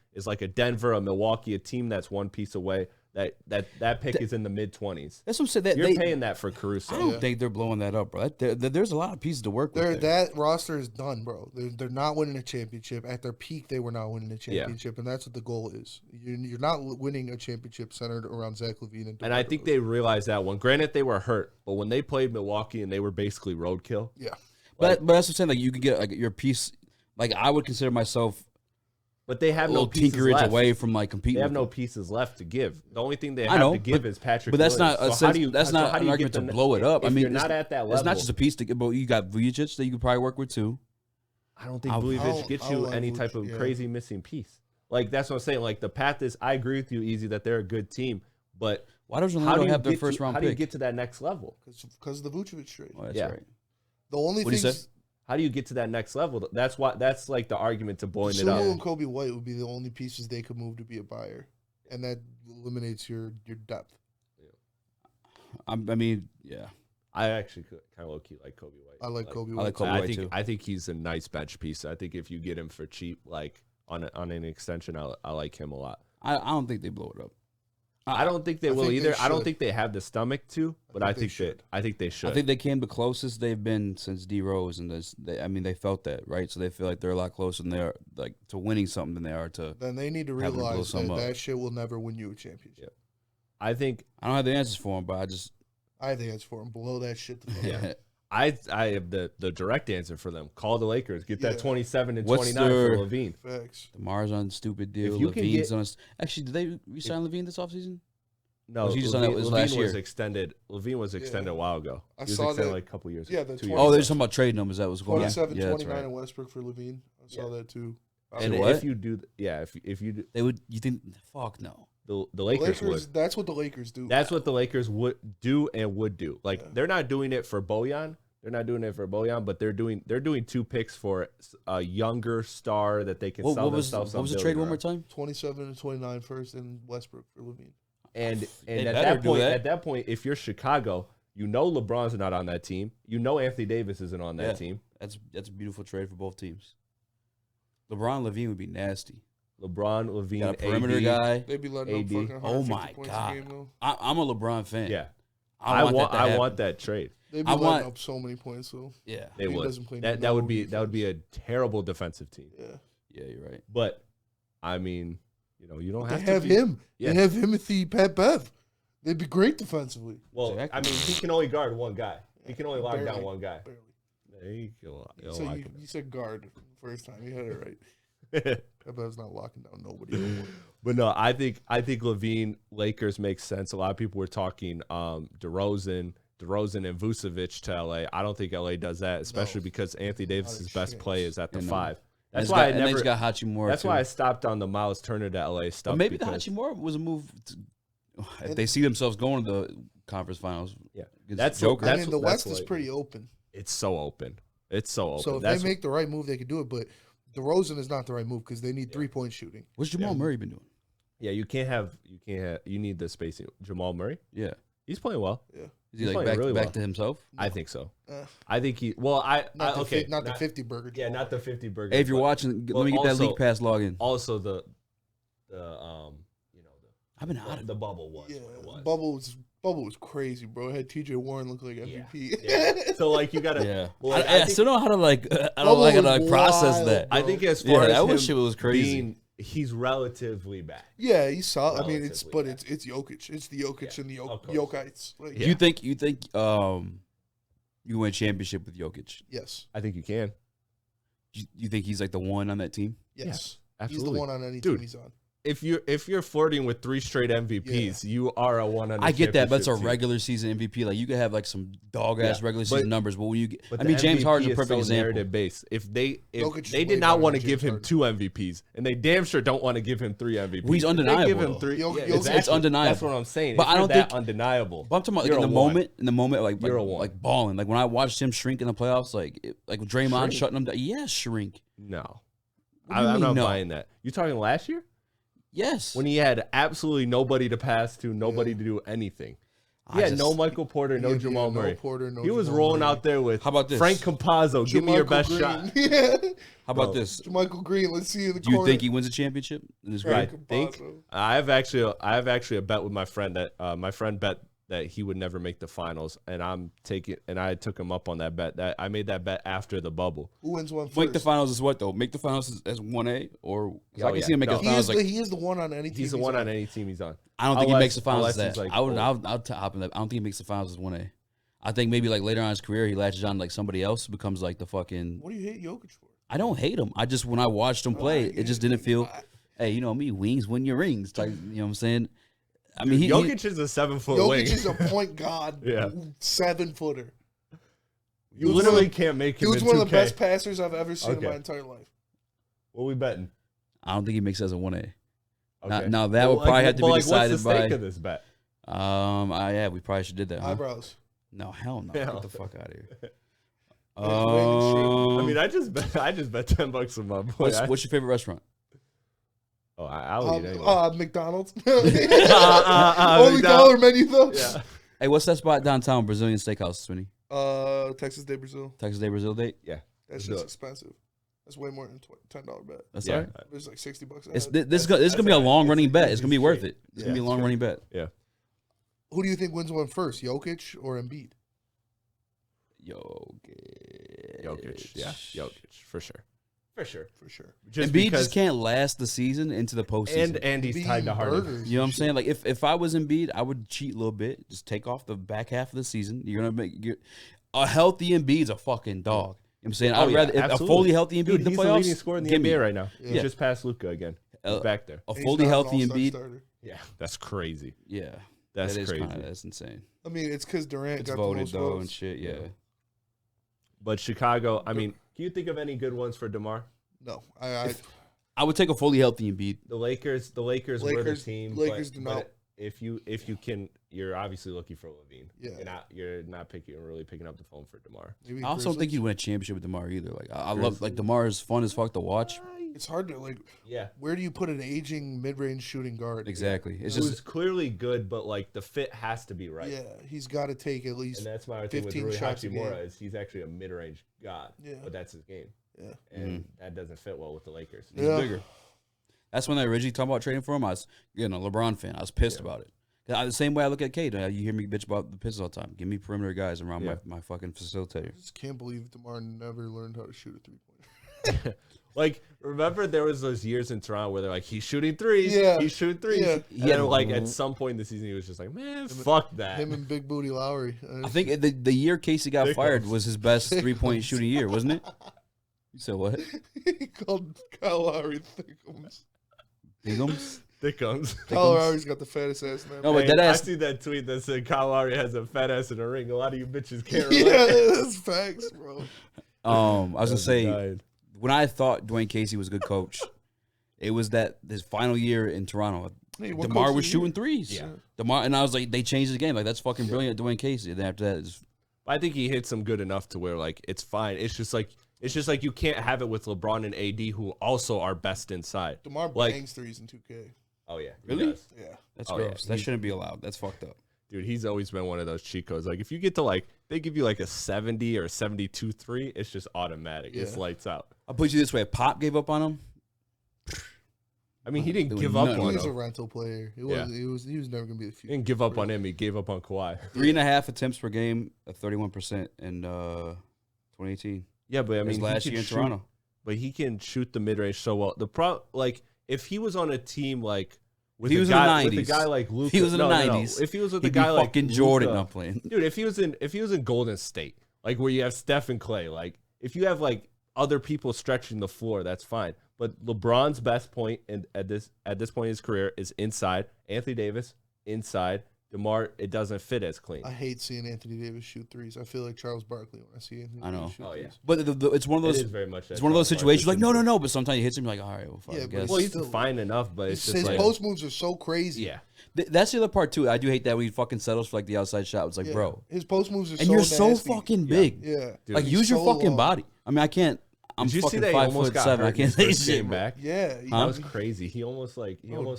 a Denver, a Milwaukee, a team that's one piece away. That pick is in the mid-20s. That's what I'm saying. You're paying that for Caruso. I don't think they're blowing that up, bro. There's a lot of pieces to work with. That roster is done, bro. They're not winning a championship. At their peak, they were not winning a championship, and that's what the goal is. You're not winning a championship centered around Zach LaVine. And I think they realized that one. Granted, they were hurt, but when they played Milwaukee and they were basically roadkill. Yeah. But that's what I'm saying. Like you could get like your piece. Like I would consider myself But they have a no little pieces tinkerage left. away from like competing. They have with no them. pieces left to give. The only thing they have to give is Patrick. But that's Williams. not a So how sense, do you, that's so not how do an you argument get to the, blow it up. If I mean, you're not at that level, it's not just a piece to get. But you got Vujicic that you could probably work with too. I don't think Vujovic gets you like any type of crazy missing piece. Like that's what I'm saying. Like the path is, I agree with you, Eazy, that they're a good team, but why doesn't Orlando have their first round pick? pick? How do you get to that next level? Because of the Vucevic trade. Oh, that's right. The only thing. How do you get to that next level? That's like the argument to blowing it up. Sulu and Kobe White would be the only pieces they could move to be a buyer, and that eliminates your depth. I mean, yeah. I actually kind of low key like Kobe White. I like Kobe White. I like Kobe White too. I think he's a nice bench piece. I think if you get him for cheap, like on an extension, I like him a lot. I don't think they blow it up. I don't think they will either. I don't should. think they have the stomach to, but I think they should. I think they came the closest they've been since D Rose, and they felt that, right? So they feel like they're a lot closer than they are like to winning something than they are to. Then they need to realize that shit will never win you a championship. I think I don't have the answers for him, but I have the answer for him. Blow that shit. I have the direct answer for them. Call the Lakers. Get that 27 and 29 for LaVine. Facts. DeMar's on a stupid deal. LaVine's on. Actually, did they resign LaVine this offseason? No, he just on that last year. LaVine was extended a while ago. I he was saw extended that. like a couple years. Yeah, ago. Oh, they're talking about trade numbers. That was going on. 27, 29 in Westbrook for LaVine. I saw that too. And if you do, if you do, they would. You think? Fuck no. The Lakers would. That's what the Lakers do. That's what the Lakers would do and would do. Like they're not doing it for Bojan. They're not doing it for Bojan, but they're doing 2 picks for a younger star that they can sell themselves. What was the trade one more time? 27 and 29 first in Westbrook for LaVine. And at that point, if you're Chicago, you know LeBron's not on that team. You know Anthony Davis isn't on that team. That's a beautiful trade for both teams. LeBron LaVine would be nasty. LeBron, LaVine, got a perimeter guy. They'd be letting up fucking 150 points a game, though. I'm a LeBron fan. Yeah, I want that trade. They'd be letting up so many points, though. Yeah, they would. That would be a terrible defensive team. Yeah, you're right. But I mean, you don't have to have him. Yeah. They have Timothy Pat Bev. They'd be great defensively. Well, exactly. I mean, he can only guard one guy. He can only lock down one guy. Barely. You said guard the first time. You had it right. Pat Bev's not locking down nobody. But no, I think LaVine Lakers makes sense. A lot of people were talking DeRozan and Vucevic to LA. I don't think LA does that, especially because Anthony Davis's best play is at the 5. That's why I never got Hachimura. That's why I stopped on the Miles Turner to LA stuff. But maybe the Hachimura was a move. If they see themselves going to the conference finals, that's Joker. I mean, the West is pretty open. It's so open. So if they make the right move, they could do it. But DeRozan is not the right move because they need 3-point shooting. What's Jamal Murray been doing? Yeah, you need the spacing. Jamal Murray? Yeah. He's playing well. Yeah. Is he like back to himself? I think so. I think he. Well, not the 50 burger. Yeah, not the 50 burger. Hey, if you're watching, let me get that League Pass login. Also, I've been out of the bubble one. Yeah, bubble was crazy, bro. It had TJ Warren look like MVP. Yeah. So like you gotta. Yeah. Well, I still know how to like. I don't know how to like process wild, that. bro. I think as far as that was shit was crazy. He's relatively back. Yeah, he's solid. I mean, it's Relatively Jokic. It's the Jokic and the Jokites. Like, You think you win a championship with Jokic? Yes. I think you can. You think he's like the one on that team? Yes. Absolutely. He's the one on any team he's on. If you're flirting with 3 straight MVPs, you are a one on. I get that, but it's a team. regular season MVP. Like you could have like some dog ass regular season numbers, but when you get, But I mean, James MVP Harden's a is perfect so example. narrative based. If they Jokic did not want to give him 2 MVPs, and they damn sure don't want to give him 3 MVPs. Well, he's undeniable. They give him though. 3. It's undeniable. That's what I'm saying. But I don't think undeniable. But I'm talking about like, in the moment, like you're a one. like balling. Like when I watched him shrink in the playoffs, like with Draymond shutting him down. Yeah, shrink. No, I'm not buying that. You talking last year? Yes. When he had absolutely nobody to pass to, nobody to do anything. He had no Michael Porter, no Jamal Murray. He was rolling out there with How about this? Frank Campazzo. Give me your best shot. Yeah. How about this? Michael Green. Let's see you in the Do corner. you think he wins a championship in his career? I have actually a bet with my friend that my friend bet that he would never make the finals, and I took him up on that bet. That I made that bet after the bubble. Who wins one first? Make the finals is what though? Make the finals as 1A or I can see him make the He finals. he is the one on any team. He's the one on any team he's on. I don't think he makes the finals as that. Like, I'll top him. I don't think he makes the finals as 1A. I think maybe like later on in his career he latches on like somebody else becomes like the fucking. What do you hate Jokic for? I don't hate him. I just when I watched him play, it just didn't feel. Hey, you know me, wings win your rings. Like, you know what I'm saying? I mean, Jokic is a 7-foot wing. Jokic is a point guard, 7-footer. You literally can't make him. He was one of the best passers I've ever seen in my entire life. What we betting? I don't think he makes it as a 1A. Okay. Now that would probably have to be decided what's the stake of this bet? Yeah, we probably should did that. Huh? Eyebrows. No, hell no. Get the fuck out of here. I mean, I just bet $10 a month. What's your favorite restaurant? Oh, I'll eat anyway. McDonald's. Only dollar menu though. Yeah. Hey, what's that spot downtown? Brazilian Steakhouse, Swinny. Texas Day Brazil. Texas Day Brazil date. Yeah, that's just expensive. That's way more than $10 bet. That's all right. It's like $60. This is gonna be a long running bet. It's gonna be worth it. It's gonna be a long running bet. Yeah. Who do you think wins one first, Jokic or Embiid? Jokic. Yeah, Jokic for sure. For sure. Embiid just can't last the season into the postseason. And he's tied to Harden. You know what I'm saying? Like if I was Embiid, I would cheat a little bit. Just take off the back half of the season. You're gonna make a healthy Embiid's a fucking dog. You know what I'm saying? I'd rather a fully healthy Embiid in the playoffs. He's the leading scorer in the NBA right now. He just passed Luka again. He's back there. A fully healthy Embiid. Yeah, that's crazy. Yeah, that's crazy. That's insane. I mean, it's because Durant got voted the most though votes. and shit. Yeah. But Chicago, I mean, can you think of any good ones for DeMar? No, I would take a fully healthy Embiid. The Lakers were the team. Lakers do not. If you can, you're obviously looking for Levine. Yeah, you're not really picking up the phone for DeMar. I also don't think he'd win a championship with DeMar either. Like I love DeMar is fun as fuck to watch. It's hard to where do you put an aging mid-range shooting guard? Exactly. It's just clearly good, but like the fit has to be right. Yeah, he's got to take at least. And that's my thing with Rui Hachimura is he's actually a mid-range god. Yeah, but that's his game. Yeah, and that doesn't fit well with the Lakers. He's bigger. That's when I originally talked about trading for him. I was, a LeBron fan. I was pissed about it. The same way I look at Cade. You hear me bitch about the Pistons all the time. Give me perimeter guys around my fucking facilitator. I just can't believe DeMar never learned how to shoot a three-pointer. Like, remember there was those years in Toronto where they're like, he's shooting threes. Yeah. He's shooting threes. Yeah. And then, like, at some point in the season, he was just like, man, fuck that. Him and Big Booty Lowry. I think the year Casey got fired was his best three-point shooting year, wasn't it? You said what? He called Kyle Lowry Thickums. Thickums. Kyle Lowry's got the fattest ass now. No, but that ass. I see that tweet that said Kyle Lowry has a fat ass in a ring. A lot of you bitches can't relate. Yeah, that's facts, bro. I was gonna say, when I thought Dwayne Casey was a good coach, it was that his final year in Toronto. DeMar was shooting threes. Yeah. DeMar, and I was like, they changed the game. Like, that's fucking brilliant, Dwayne Casey. And then after that, I think he hits them good enough to where, like, it's fine. It's just like you can't have it with LeBron and AD, who also are best inside. DeMar bangs threes in 2K. Oh, yeah. Really? Yeah. That's gross. Yeah. That shouldn't be allowed. That's fucked up. Dude, he's always been one of those cheat codes. Like, if you get to, like, they give you, like, a 70 or 72 3, it's just automatic. Yeah. It's lights out. I'll put you this way. If Pop gave up on him. I mean, he didn't give up on him. He was a rental player. He was never going to be the future. He didn't give up on him. He gave up on Kawhi. 3.5 attempts per game at 31% in 2018. Yeah, but I mean, last year in Toronto. But he can shoot the mid-range so well. Like, if he was on a team, like, with a guy like Luka. If he was in the 90s. If he was with a guy like fucking Jordan not playing. Dude, if he was in Golden State, like where you have Steph and Clay, like if you have like other people stretching the floor, that's fine. But LeBron's best point at this point in his career is inside. Anthony Davis inside. DeMar, it doesn't fit as clean. I hate seeing Anthony Davis shoot threes. I feel like Charles Barkley when I see Anthony Davis shoot threes. But it's one of those. It is very much. It's one of those situations like no. But sometimes he hits him, you're like, all right, well, fuck, I guess. Well, he's fine enough, but it's just his like post moves are so crazy. Yeah. That's the other part too. I do hate that when he fucking settles for like the outside shot. It's like, bro, his post moves are and you're so fucking big. Yeah. Dude, like use your fucking body. I mean, I can't. I'm Did you fucking see that 5'7". I can't say shit back. Yeah, that was crazy. He almost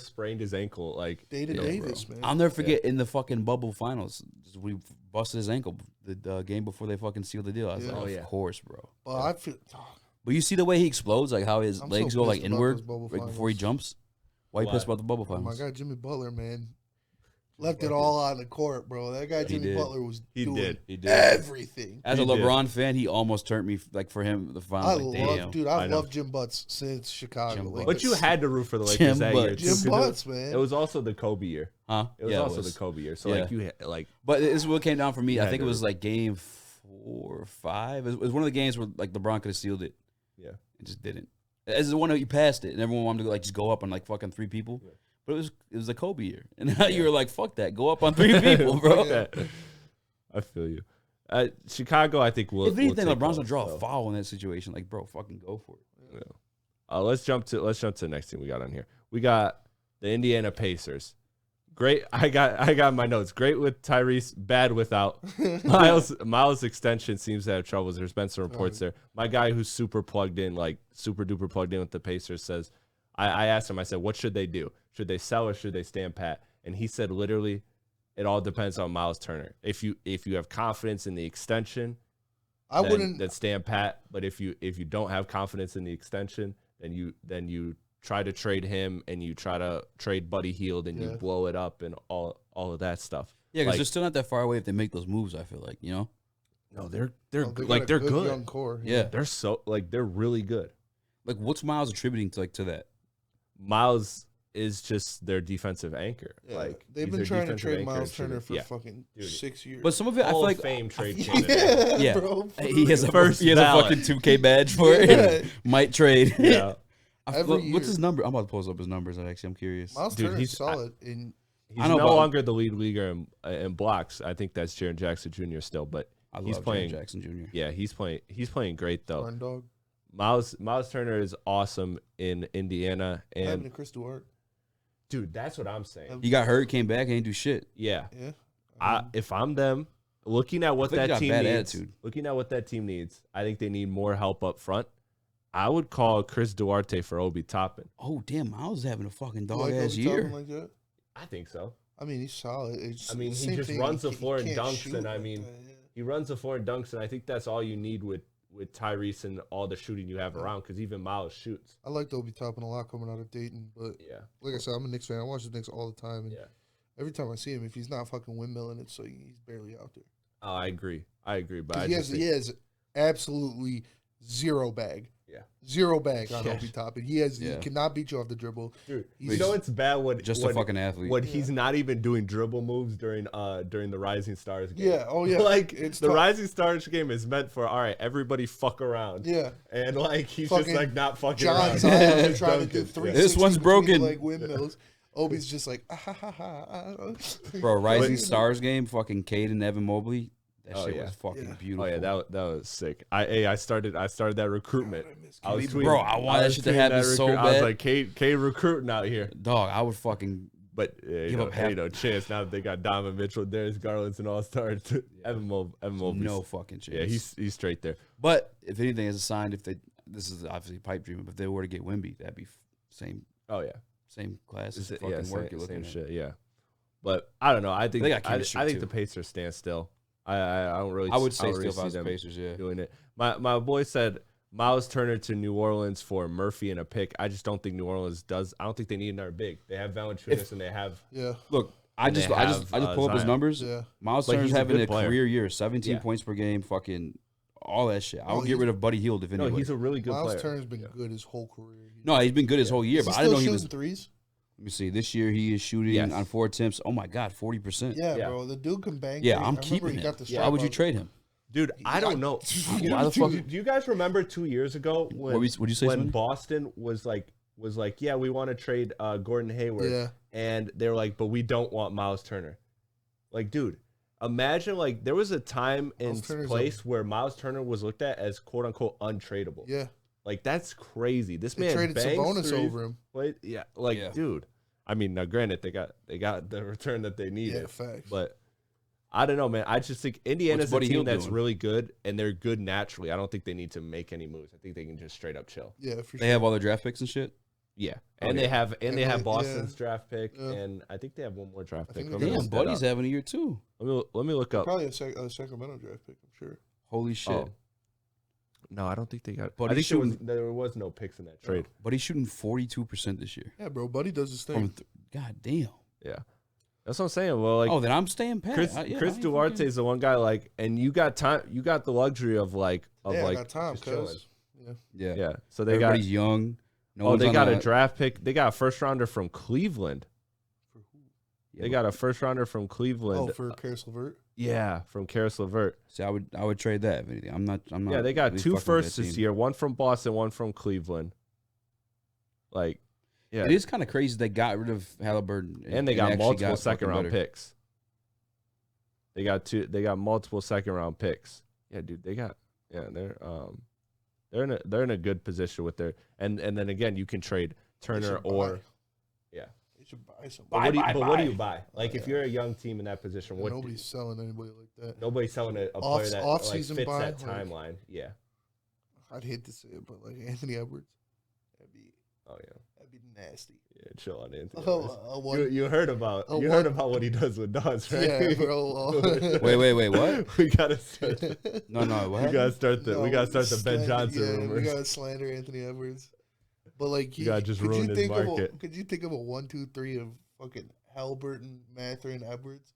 sprained his ankle. Like Davis, man. I'll never forget in the fucking bubble finals, we busted his ankle the game before they fucking sealed the deal. I was like, of course, bro. Well, I feel. But you see the way he explodes, like how his legs go like inward right before he jumps. Why you pissed about the bubble finals? Oh my God, Jimmy Butler, man. Left it all on the court, bro. That guy Jimmy Butler was doing everything. As a LeBron fan, he almost turned me like for him the finals. I've loved Jim Butts since Chicago. But you had to root for the Lakers that year. Jim Butts, man. It was also the Kobe year. Huh? It was also the Kobe year. So like you like. But this is what came down for me. I think it was like game 4 or 5. It was one of the games where like LeBron could have sealed it. Yeah. It just didn't. As the one that you passed it, and everyone wanted to like just go up on like fucking 3 people. Yeah. But it was a Kobe year, and now you were like, fuck that, go up on 3 people, bro. I feel you. Chicago, I think will. If anything, LeBron's gonna draw a foul in that situation. Like, bro, fucking go for it. Yeah. Let's jump to the next thing we got on here. We got the Indiana Pacers. Great. I got my notes. Great with Tyrese, bad without. Miles extension seems to have troubles. There's been some reports there. My guy who's super plugged in, like super duper plugged in with the Pacers, says, I asked him, I said, what should they do? Should they sell or should they stand pat? And he said, literally, it all depends on Miles Turner. If you have confidence in the extension, then stand pat. But if you don't have confidence in the extension, then you try to trade him and you try to trade Buddy Hield and you blow it up and all of that stuff. Yeah, because they're still not that far away if they make those moves. I feel like, you know. No, they're good. Young core. Yeah, they're really good. Like, what's Miles attributing to that? Miles is just their defensive anchor. Yeah. Like they've been trying to trade Miles Turner for fucking 6 years. But some of it, I feel like fame trade candidate. Yeah, bro, he has a fucking 2K badge for it. Might trade. Yeah. What's his number? I'm about to post up his numbers. I'm curious. Miles Turner is solid. He's no longer the lead leaguer in blocks. I think that's Jaren Jackson Jr. still, but he's playing Jaren Jackson Jr. Yeah, he's playing great though. Run dog. Miles Turner is awesome in Indiana, and Chris Duarte. Dude, that's what I'm saying. He got hurt, came back, and didn't do shit. Yeah. If I'm them, looking at what that team needs, I think they need more help up front. I would call Chris Duarte for Obi Toppin. Oh damn, Miles is having a fucking dog ass year. Like that? I think so. I mean, he's solid. He just runs the floor and dunks, and he runs the floor and dunks, and I think that's all you need with Tyrese and all the shooting you have around, because even Miles shoots. I like Obi Toppin a lot coming out of Dayton, but like I said, I'm a Knicks fan. I watch the Knicks all the time, and every time I see him, if he's not fucking windmilling, it's like he's barely out there. Oh, I agree, but he has absolutely zero bag. Zero bag on Obi Toppin. He cannot beat you off the dribble. Dude, it's bad when a fucking athlete. When he's not even doing dribble moves during the Rising Stars game. Yeah, oh yeah. Like it's the Rising Stars game is meant for everybody fuck around. Yeah. And like he's just like not fucking John around. Zion trying to do 360 This one's broken. Like windmills. Obi's just like Bro, Rising Stars game, fucking Cade and Evan Mobley. That shit was fucking beautiful. Oh yeah, that was sick. I started that recruitment. I was tweeting, bro, I want that shit to happen so bad. I was like, K recruiting out here. Dog, I would fucking give up no chance now that they got Donovan Mitchell, Darius Garland's and all stars. Evan Mobley, no fucking chance. Yeah, he's straight there. But if anything is a sign, this is obviously pipe dream, but if they were to get Wemby, that'd be same. Oh yeah, same class. Fucking work you're looking at. Shit. Yeah, but I don't know. I think the Pacers stand still. I don't really. I would say really still the Pacers, doing it. My boy said Miles Turner to New Orleans for Murphy and a pick. I just don't think New Orleans does. I don't think they need another big. They have Valanciunas and they have. Yeah. Look, I just pull up his numbers. Yeah. Miles Turner's having a career year, 17 points per game, fucking all that shit. I would get rid of Buddy Hield if anything. No, he's a really good player. Miles Turner's been good his whole career. No, he's been good his whole year, but I didn't know he was threes. Let me see. This year he is shooting on 4 attempts. Oh my god, 40%. Yeah, bro. The dude can bang. Yeah, I'm keeping him. Why would you trade him? Dude, I don't know. Why the fuck? Do you guys remember 2 years ago when Boston was like, yeah, we want to trade Gordon Hayward, and they were like, but we don't want Miles Turner. Like, dude, imagine like there was a time and place where Miles Turner was looked at as quote unquote untradeable. Yeah. Like, that's crazy. This man traded Sabonis over him. Dude. I mean, now granted, they got the return that they needed. Yeah, facts. But I don't know, man. I just think Indiana's a team that's really good, and they're good naturally. I don't think they need to make any moves. I think they can just straight up chill. Yeah, for sure. They have all their draft picks and shit. Yeah, and they have Boston's draft pick, and I think they have one more draft pick. Damn, Buddy's having a year too. Let me look up. Probably a Sacramento draft pick, I'm sure. Holy shit. Oh. No, I don't think they got. Buddy I think there was no picks in that trade. But he's shooting 42% this year. Yeah, bro. Buddy does his thing. God damn. Yeah, that's what I'm saying. Well, like, then I'm staying pat. Chris Duarte is the one guy. Like, and you got time. You got the luxury of I got time, cuz. Yeah. So everybody's young. They got a draft pick. They got a first rounder from Cleveland. For who? They got a first rounder from Cleveland. Oh, for Karis LeVert? Yeah, from Karis LeVert. See, I would trade that. If anything. I'm not. Yeah, they got really 2 fucking with firsts that this team. year. One from Boston, one from Cleveland. Like, yeah. It is kind of crazy they got rid of Halliburton. And they got actually multiple fucking second-round better. picks. They got multiple second-round picks. Yeah, dude, they're in a good position with their and then again you can trade Turner or yeah. They should buy some. But what do you buy? Like if you're a young team in that position, what nobody's selling anybody like that. Nobody's selling a player that like, fits buy, that timeline. Yeah. I'd hate to say it, but like Anthony Edwards, that'd be nasty. Yeah, chill on Anthony. You heard about what he does with dogs, right? Yeah, bro. Wait, what? We gotta start. No, what? We gotta start the Ben Johnson rumors. We gotta slander Anthony Edwards, but like you gotta just ruin his market. Could you think of a 1, 2, 3 of fucking Halliburton, Mathurin, Edwards?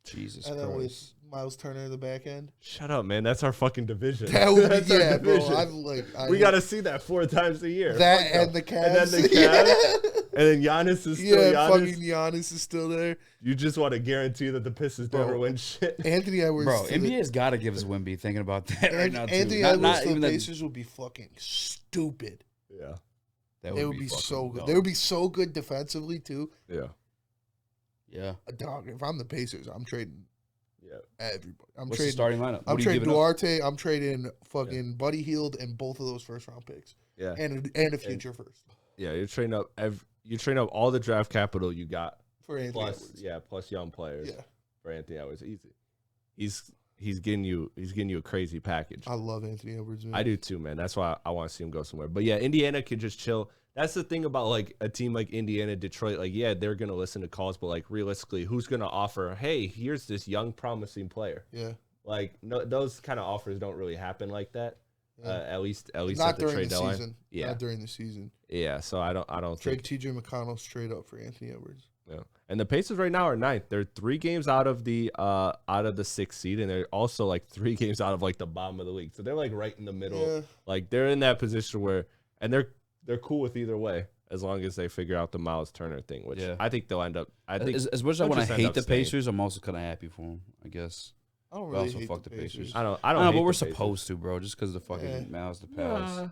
Jesus and Christ. then with Miles Turner in the back end. Shut up, man. That's our fucking division. That would That's be, our yeah, division. bro. We got to see that 4 times a year. That and the Cavs. And then the Cavs. And then Giannis is still Giannis. Fucking Giannis is still there. You just want to guarantee that the Pistons never win shit. Anthony Edwards. Bro, NBA's got to give us Wemby thinking about that right now, too. Anthony Edwards to the Pacers would be fucking stupid. Yeah. They would be so good. They would be so good defensively, too. Yeah. Yeah. Dog, if I'm the Pacers, I'm trading everybody. What's the starting lineup? I'm trading Duarte. I'm trading fucking Buddy Hield and both of those first-round picks. Yeah. And a future first. Yeah, you're trading up all the draft capital you got for Anthony Edwards. Yeah, plus young players. Yeah. For Anthony Edwards, easy. He's getting you a crazy package. I love Anthony Edwards, man. I do too, man. That's why I want to see him go somewhere. But yeah, Indiana can just chill. That's the thing about like a team like Indiana, Detroit. Like, yeah, they're gonna listen to calls, but like realistically, who's gonna offer? Hey, here's this young, promising player. Yeah. Like no, those kind of offers don't really happen like that. Yeah. At least not at the during trade the deadline. season. Yeah. Not during the season. Yeah. So I don't trade TJ McConnell straight up for Anthony Edwards. Yeah. And the Pacers right now are 9th. They're 3 games out of the 6th seed, and they're also like 3 games out of like the bottom of the league. So they're like right in the middle. Yeah. Like they're in that position where, and they're cool with either way as long as they figure out the Miles Turner thing, which I think they'll end up. I think as much as I want to hate the Pacers, I'm also kind of happy for them. I guess. I don't really hate the Pacers. I don't. No, but we're supposed to, bro. Just because the fucking Miles the Palace.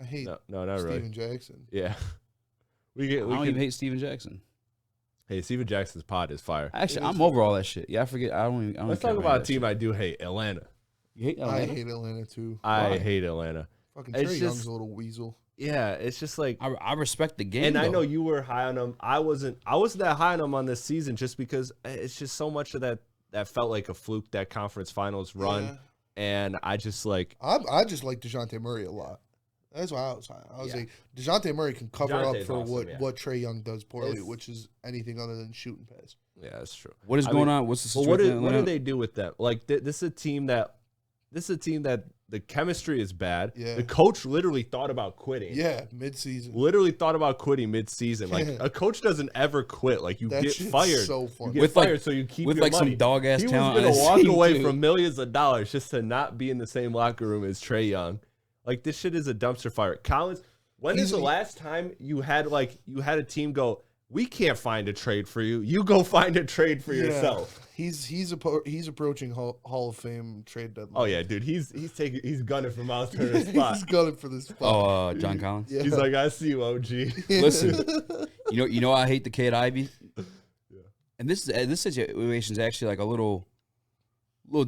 I hate. No, not really. Steven Jackson. Yeah. I don't even hate Steven Jackson. Hey, Steven Jackson's pod is fire. Actually, I'm over all that shit. Yeah, I forget. I don't even. Let's talk about a team I do hate, Atlanta. You hate Atlanta? I hate Atlanta too. I hate Atlanta. Fucking Trae Young's a little weasel. Yeah, it's just like I respect the game, and though. I know you were high on him. I wasn't that high on him on this season just because it's just so much of that felt like a fluke, that conference finals run, and I just like I just like DeJounte Murray a lot. That's why I was high. I was like, DeJounte Murray can cover up for awesome, what Trae Young does poorly, which is anything other than shooting pass. Yeah, that's true. What is going on? What's the situation? What do they do with that? Like this is a team that the chemistry is bad. Yeah. The coach literally thought about quitting. Yeah, mid-season. Literally thought about quitting mid-season. Like a coach doesn't ever quit. Like you get fired. So funny. You get fired, so you keep with your like money. Some dog ass talent. He was gonna walk away from millions of dollars just to not be in the same locker room as Trae Young. Like this shit is a dumpster fire. Collins, when is the last time you had a team go, we can't find a trade for you. You go find a trade for yourself. He's approaching Hall of Fame trade deadline. Oh yeah, dude. He's gunning for Miles Turner's spot. He's gunning for this spot. Oh, John Collins. Yeah. He's like, I see you, OG. Listen, you know I hate the kid Ivy. Yeah. And this situation is actually like a little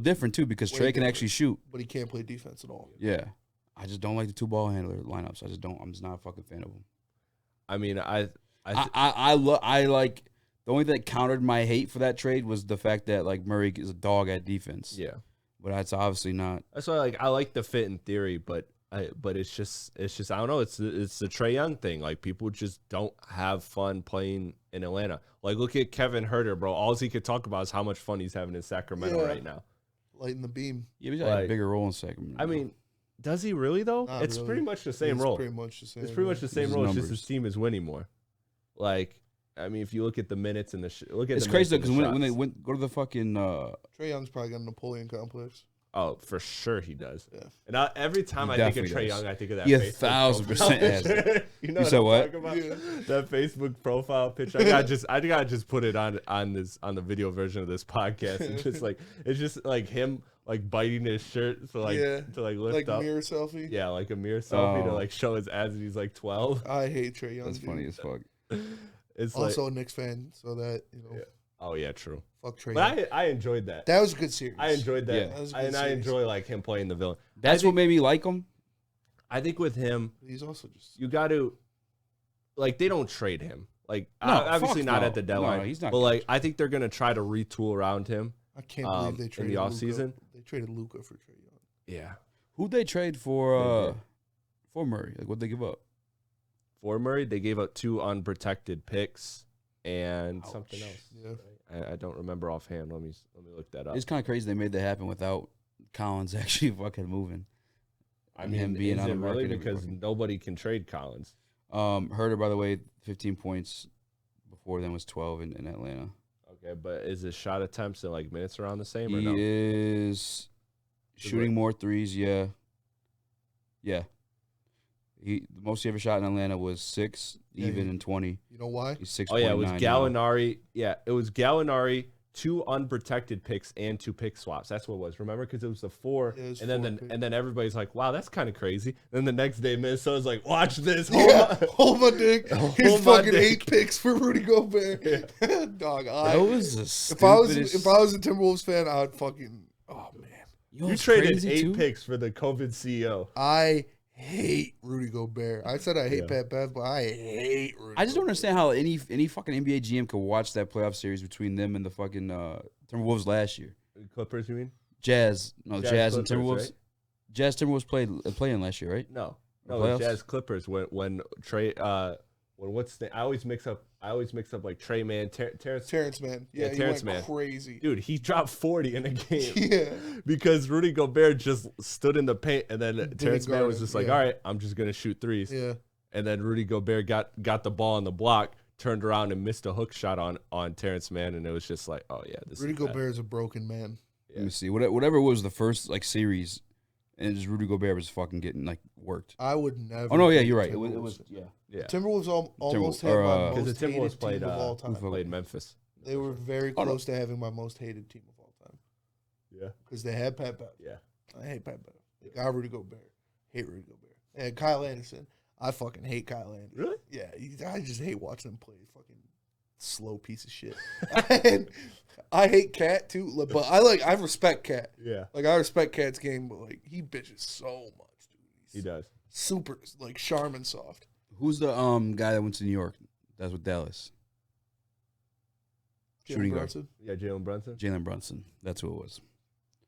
different too because Trae can actually shoot, but he can't play defense at all. Yeah. I just don't like the 2-ball handler lineups. I'm just not a fucking fan of them. I mean, I like the only thing that countered my hate for that trade was the fact that like Murray is a dog at defense. Yeah, but that's obviously not. That's why I like the fit in theory, but it's just I don't know. It's the Trae Young thing. Like people just don't have fun playing in Atlanta. Like look at Kevin Huerter, bro. All he could talk about is how much fun he's having in Sacramento right now. Lighting the beam. Yeah, he's got a bigger role in Sacramento. I mean. Does he really though? Not it's really. pretty much the same role. It's pretty much the same. It's pretty much the same role. It's just his team is winning more. Like, I mean, if you look at the minutes and look at it's crazy though because when they go to the fucking Trae Young's probably got a Napoleon complex. Oh, for sure he does. Yeah. And every time He I think of definitely Trae does. Young, I think of that. He Facebook 1,000% has profile. You know You said I'm what? talking about? Yeah. That Facebook profile picture. I gotta just put it on the video version of this podcast. It's just like him like biting his shirt to lift like up. mirror selfie. Yeah, like a mirror selfie to like show his ass and he's like 12. I hate Trae Young. That's funny as fuck. It's Also like, a Knicks fan, so that yeah. Oh yeah, true. fuck Trae Young. But I enjoyed that. That was a good series. I enjoyed that. Yeah. That was a good And I series. enjoy like him playing the villain. That's what made me like him. I think with him, He's also just you got to like they don't trade him. Like No, obviously fuck not no. at the deadline. No, he's not But getting like I think they're gonna try to retool around him. I can't believe they in traded the Luka. offseason. They traded Luka for Trae Young. Yeah. Who'd they trade for Murray? Like, what'd they give up? For Murray, they gave up 2 unprotected picks and Ouch. something else. Yeah. I don't remember offhand. Let me look that up. It's kind of crazy they made that happen without Collins actually fucking moving. I and mean, him being is on it the really market because everywhere. nobody can trade Collins. Herder, by the way, 15 points. Before then was 12 in Atlanta. Okay, but is his shot attempts and like minutes around the same or He no? is shooting more threes. Yeah. The most he ever shot in Atlanta was 6, Yeah, even in 20. You know why? He's 6. Oh yeah, it was Gallinari. Yeah, it was Gallinari, 2 unprotected picks and 2 pick swaps. That's what it was. Remember, because it was the 4, Yeah, it was and then 4 picks. and then everybody's like, "Wow, that's kind of crazy." Then the next day, Minnesota's like, "Watch this." Hold my dick. Hold Here's my fucking dick. 8 picks for Rudy Gobert. Yeah. Dog, That was the if I was stupidest. a Timberwolves fan, I'd fucking man. You know You what's traded crazy, 8 too? picks for the COVID CEO. I hate Rudy Gobert. I said I hate Yeah. Pat Bev, but I hate Rudy. I just don't Gobert. understand how any fucking NBA GM could watch that playoff series between them and the fucking Timberwolves last year. Clippers, you mean? Jazz and Clippers, Timberwolves. right? Jazz Timberwolves playing last year, right? No, The it was playoffs? Jazz Clippers when Trey when what's the I always mix up like Trey Man Terrence. Terrence Mann. Yeah, Yeah, he Terrence went Mann. crazy. Dude, he dropped 40 in a game. Yeah. Because Rudy Gobert just stood in the paint, and then Terrence Mann guard was him, just like, yeah. "All right, I'm just gonna shoot threes." Yeah. And then Rudy Gobert got the ball on the block, turned around and missed a hook shot on Terrence Mann, and it was just like, "Oh yeah, this Rudy is bad. Gobert is a broken man. Let me see. Whatever was the first like series, and just Rudy Gobert was fucking getting like worked. I would never. Oh no, yeah, pick you're the right. It Timberwolves. was yeah. Yeah, Timberwolves almost Timberwolves- had or, my uh, because most the hated Timberwolves team of all time. played Memphis. They were very Oh, no. close to having my most hated team of all time Yeah, because they had Pat Bev. yeah. I hate Pat Bev. They got Rudy Gobert. Hate Rudy Gobert. And Kyle Anderson. I fucking hate Kyle Anderson. Really? Yeah, I just hate watching him play. Fucking slow piece of shit. And I hate Cat too, but I respect Cat. Yeah, Like I respect Cat's game, but like he bitches so much, dude. he He's does. super like Charmin soft. Who's the guy that went to New York? That's with Dallas. Shooting Jalen guard. Brunson. Yeah, Jalen Brunson. Jalen Brunson. That's who it was.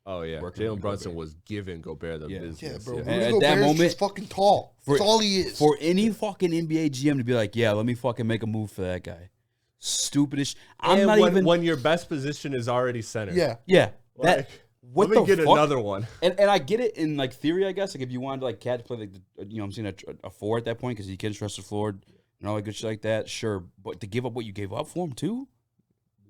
Oh yeah, Working with Jalen Brunson Gobert. was giving Gobert the Yeah. business. Yeah, bro. And Rudy at that Gobert's moment- just fucking tall. For- That's all he is. For any fucking NBA GM to be like, yeah, let me fucking make a move for that guy. Stupidest. I'm And not even. when your best position is already center. yeah. Yeah. That. Like, What let me the get fuck? another one. And I get it in like theory, I guess. Like if you wanted like Cat to play like I'm saying a 4 at that point because he can stretch the floor and all that good shit like that. Sure, but to give up what you gave up for him too,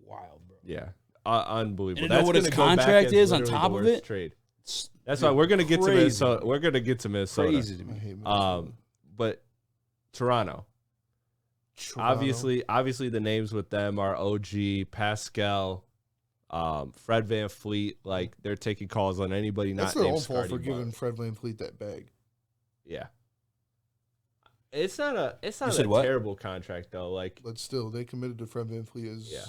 wild, bro. Yeah, unbelievable. And to know what his gonna go back contract as is on literally top the of worst it? Trade. It's That's why we're gonna get to crazy. Minnesota. We're gonna get to Minnesota. Crazy to I me. hate Minnesota. But Toronto. Toronto. Obviously, the names with them are OG, Pascal, Fred VanVleet. Like they're taking calls on anybody That's not their named own fault for Scardy giving Barnes. Fred VanVleet that bag. Yeah, it's not a said what? terrible contract though. Like But still, they committed to Fred VanVleet as yeah,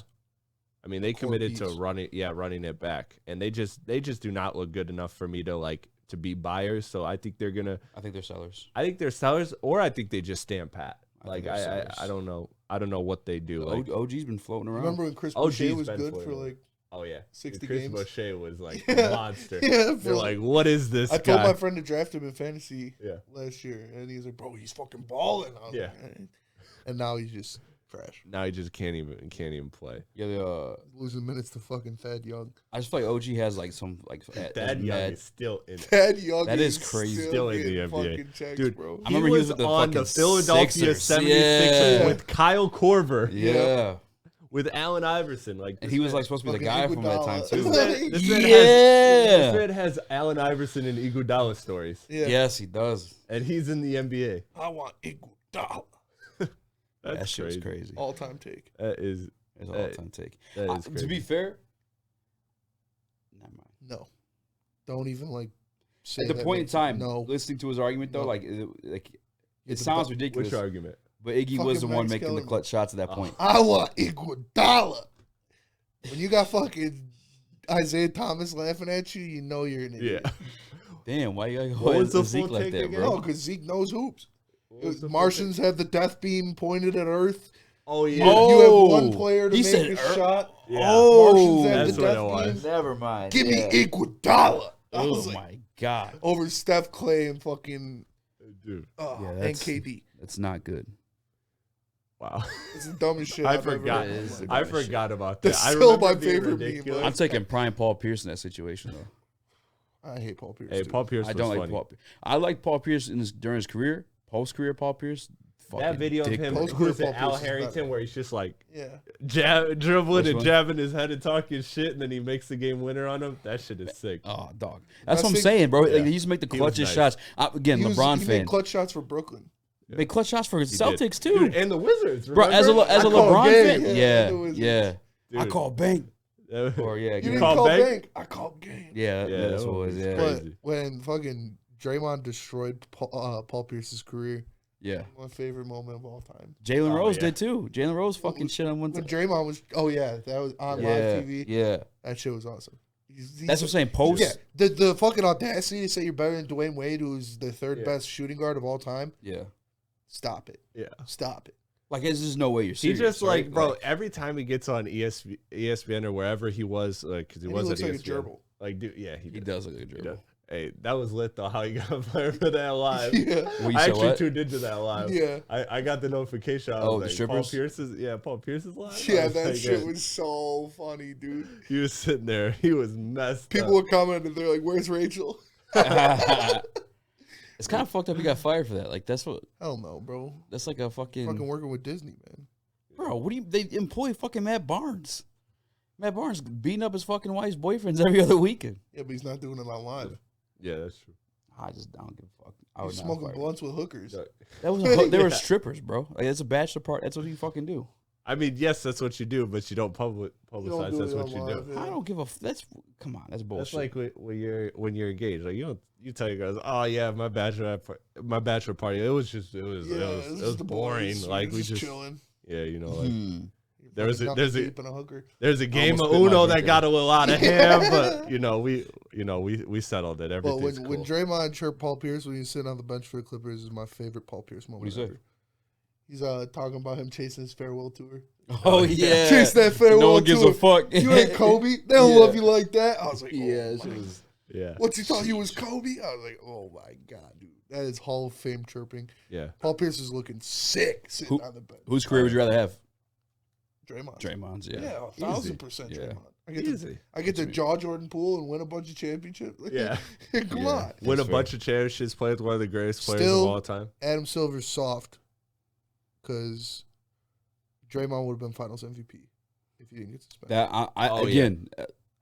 I mean they core committed to piece. running it back, and they just do not look good enough for me to be buyers. So I think they're gonna. I think they're sellers. I think they're sellers, or I think they just stand pat. I Like think they're sellers. I don't know. I don't know what they do. Like, OG's been floating around. Remember when Chris OG's Boucher was been good floating for around. like oh yeah, 60 Chris games? Boucher was like Yeah. a monster. Yeah, They're for like, what is this I guy? told my friend to draft him in fantasy Yeah. last year, and he's like, "Bro, he's fucking balling." I was Yeah. like, "Eh." And now he's just trash, Now he just can't even play. Yeah, losing minutes to fucking Thad Young. I just feel like OG has like some like Thad Young mad- is still in it. Thad Young. That is crazy. Still in the getting NBA. fucking checks, Dude, bro. I remember he was with the on the fucking Philadelphia Sixers. 76ers Yeah. with Kyle Korver. Yeah. with Allen Iverson. Like, and he was like supposed to be the guy from that time too. This man has Allen Iverson and Iguodala stories. Yeah. Yes, he does. And he's in the NBA. I want Iguodala. That shit was crazy. All-time take. That is It's an all-time take. that is crazy. To be fair, never mind. No. Don't even, like, say At the that point in makes- time, No. listening to his argument though, No. like it the sounds bu- ridiculous. Which argument? But Iggy Fucking was the one Max making the Kellerman. clutch shots at that point. I want Iguodala. When you got fucking Isaiah Thomas laughing at you, you know you're an idiot. Yeah. Damn, why you gotta What go was at the Zeke full like take that, again? No, bro? because Zeke knows hoops. What was the full Martians have the death beam pointed at Earth. Oh yeah. You have one player to he make said a Earth. shot. Yeah. Martians have That's the what it death was. beam. Never mind. Give me Iguodala. I Oh was like, my god. over Steph, Clay, and fucking Dude. Yeah, and that's- KD. That's not good. Wow. It's the dumbest shit I I've ever forgot. heard. It's the I dumbest forgot about that. That's I still remember my it being favorite meme, ridiculous. bro. I'm taking prime Paul Pierce in that situation though. I hate Paul Pierce. Hey, too. Paul Pierce I was don't like funny. Paul. I like Paul Pierce during his career, post career. Paul Pierce. That video of him, Post who was Paul it, Al Pierce is Harrington, better. where he's just like Yeah. dribbling Which and one? jabbing his head and talking shit, and then he makes the game winner on him. That shit is sick. Oh, dog. That's Best what I'm thing- saying, bro. Yeah. Like, he used to make the He was clutchest nice. shots. Again, He LeBron made fan. clutch shots for Brooklyn. Make clutch shots for his He did. Celtics too, Dude, and the Wizards, bro. As a remember? as a I call LeBron game. fan, Yeah, yeah. Dude. I call bank. Or yeah, You game. didn't call call bank? bank. I called game. Yeah, Yeah, that's that what it was. was Yeah, crazy. But when fucking Draymond destroyed Paul Pierce's career, yeah. my favorite moment of all time. Jalen Oh, Rose yeah. did too. Jalen Rose fucking shit on one When time. Draymond was, that was on Yeah, live TV. yeah. That shit was awesome. That's what I'm saying. Post. Yeah, the fucking audacity to say you're better than Dwayne Wade, who's the third Yeah. best shooting guard of all time. Yeah. Stop it. Yeah. Stop it. Like, there's just no way you're He serious. just right? like, bro, every time he gets on ESPN or wherever he was, like, because he And was he looks at like a ESPN. gerbil. Like, dude, yeah, he does look like a He does. dribble. Hey, that was lit though. How he got fired for that live. Yeah. Well, you I said actually what? tuned into that live. Yeah. I got the notification. I was Oh, the like, strippers? Paul Pierce's live. Yeah, I was that like, shit was so funny, dude. He was sitting there. He was messed People up. were commenting, they're like, "Where's Rachel?" It's kind of fucked up. He got fired for that. Like, that's Hell no, bro. that's like a fucking Working with Disney, man. bro. What do you? They employ fucking Matt Barnes. Matt Barnes beating up his fucking wife's boyfriends every other weekend. Yeah, but he's not doing it on live. Yeah, that's true. I don't give a fuck. I He's would not smoking fire. blunts with hookers. That was they were Yeah. strippers, bro. Like, it's a bachelor party. That's what you fucking do. I mean, yes, that's what you do, but you don't You publicize. don't do That's it what on you live, do. yeah. I don't give a. That's come on. That's bullshit. That's like when you're engaged. Like you tell your guys, oh yeah, my bachelor party. It was the boring. boys. Like We're we just just chilling. Yeah, you know, like Hmm. there's a deep in a hooker. there's a game of almost spit my Uno drink that got out. a little out of hand, but we settled it. But Everything's when cool. Draymond chirped Paul Pierce when he's sitting on the bench for the Clippers is my favorite Paul Pierce moment. What'd he say? ever. He's talking about him chasing his farewell tour. Oh yeah. Chase that farewell No one gives tour. a fuck. You ain't Kobe. They don't Yeah. love you like that. I was like, Yeah, oh she my. was. Yeah, Once you thought he was Kobe, I was like, oh my god, dude, that is Hall of Fame chirping. yeah. Paul Pierce is looking sick sitting on the bench. Whose career would you rather have? Draymond. Draymond's. Yeah. Yeah, 1,000% Yeah. Draymond. Easy. I get to jaw Jordan Poole and win a bunch of championships. Yeah. Come Yeah. on. Win a That's bunch of championships, play with one of the greatest players Still- of all time. Adam Silver's soft because Draymond would have been Finals MVP if he didn't get suspended. That I Oh, again.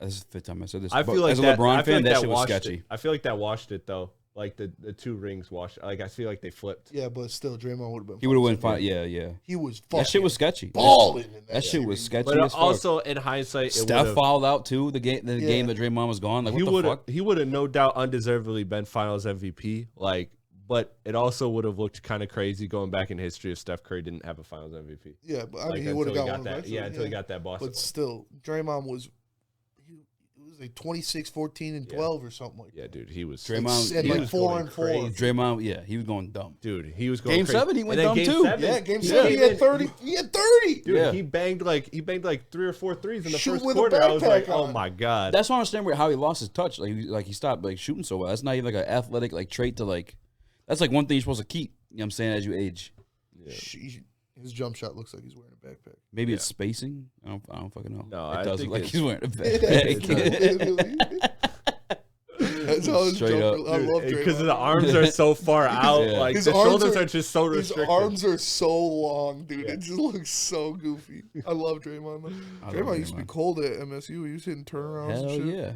This is the fifth time I said this. I but feel like as a that, LeBron I feel fan, like that shit was washed sketchy. It. I feel like that washed it though. Like the two rings washed. Like I feel like they flipped. Yeah, but still, Draymond would have been. He would have won Finals five. MVP. Yeah. He was fucking That shit was sketchy. balling in That shit was series. sketchy But as fuck. also in hindsight, it Steph would've- fouled out too. The game Yeah. that Draymond was gone. Like he what would the have fuck? he would have no doubt undeservedly been Finals MVP. Like, but it also would have looked kind of crazy going back in history if Steph Curry didn't have a Finals MVP. Yeah, but I Like, mean, he would have until got one that. eventually, Yeah, until he got that Boston. But still, Draymond was. It was like 26, 14, and Yeah. 12 or something like Yeah, that. dude, he was Draymond- And he like was 4 going and 4. crazy. Draymond, yeah, he was going dumb. Dude, he was going Game crazy. 7, he went And then dumb game too. 7, Yeah, game he 7, he came had in- 30. He had 30. Dude, Yeah. he banged like 3 or 4 threes in the Shoot first with a quarter. I was like, backpack oh on. my god. That's why I understand how he lost his touch. Like he stopped like shooting so well. That's not even like an athletic like trait to like. That's like one thing you're supposed to keep. You know what I'm saying as you age. Yeah. His jump shot looks like he's wearing a backpack. Maybe it's spacing. I don't fucking know. No, it I does think look like it's- he's wearing a It backpack. That's how does Straight jump. up. I love Draymond. Because the arms are so far out. Yeah. Like His the arms shoulders are- are just so His restricted. arms are so long, dude. Yeah. It just looks so goofy. I love Draymond. Draymond used to be cold at MSU. He was hitting turnarounds and Hell shit. yeah.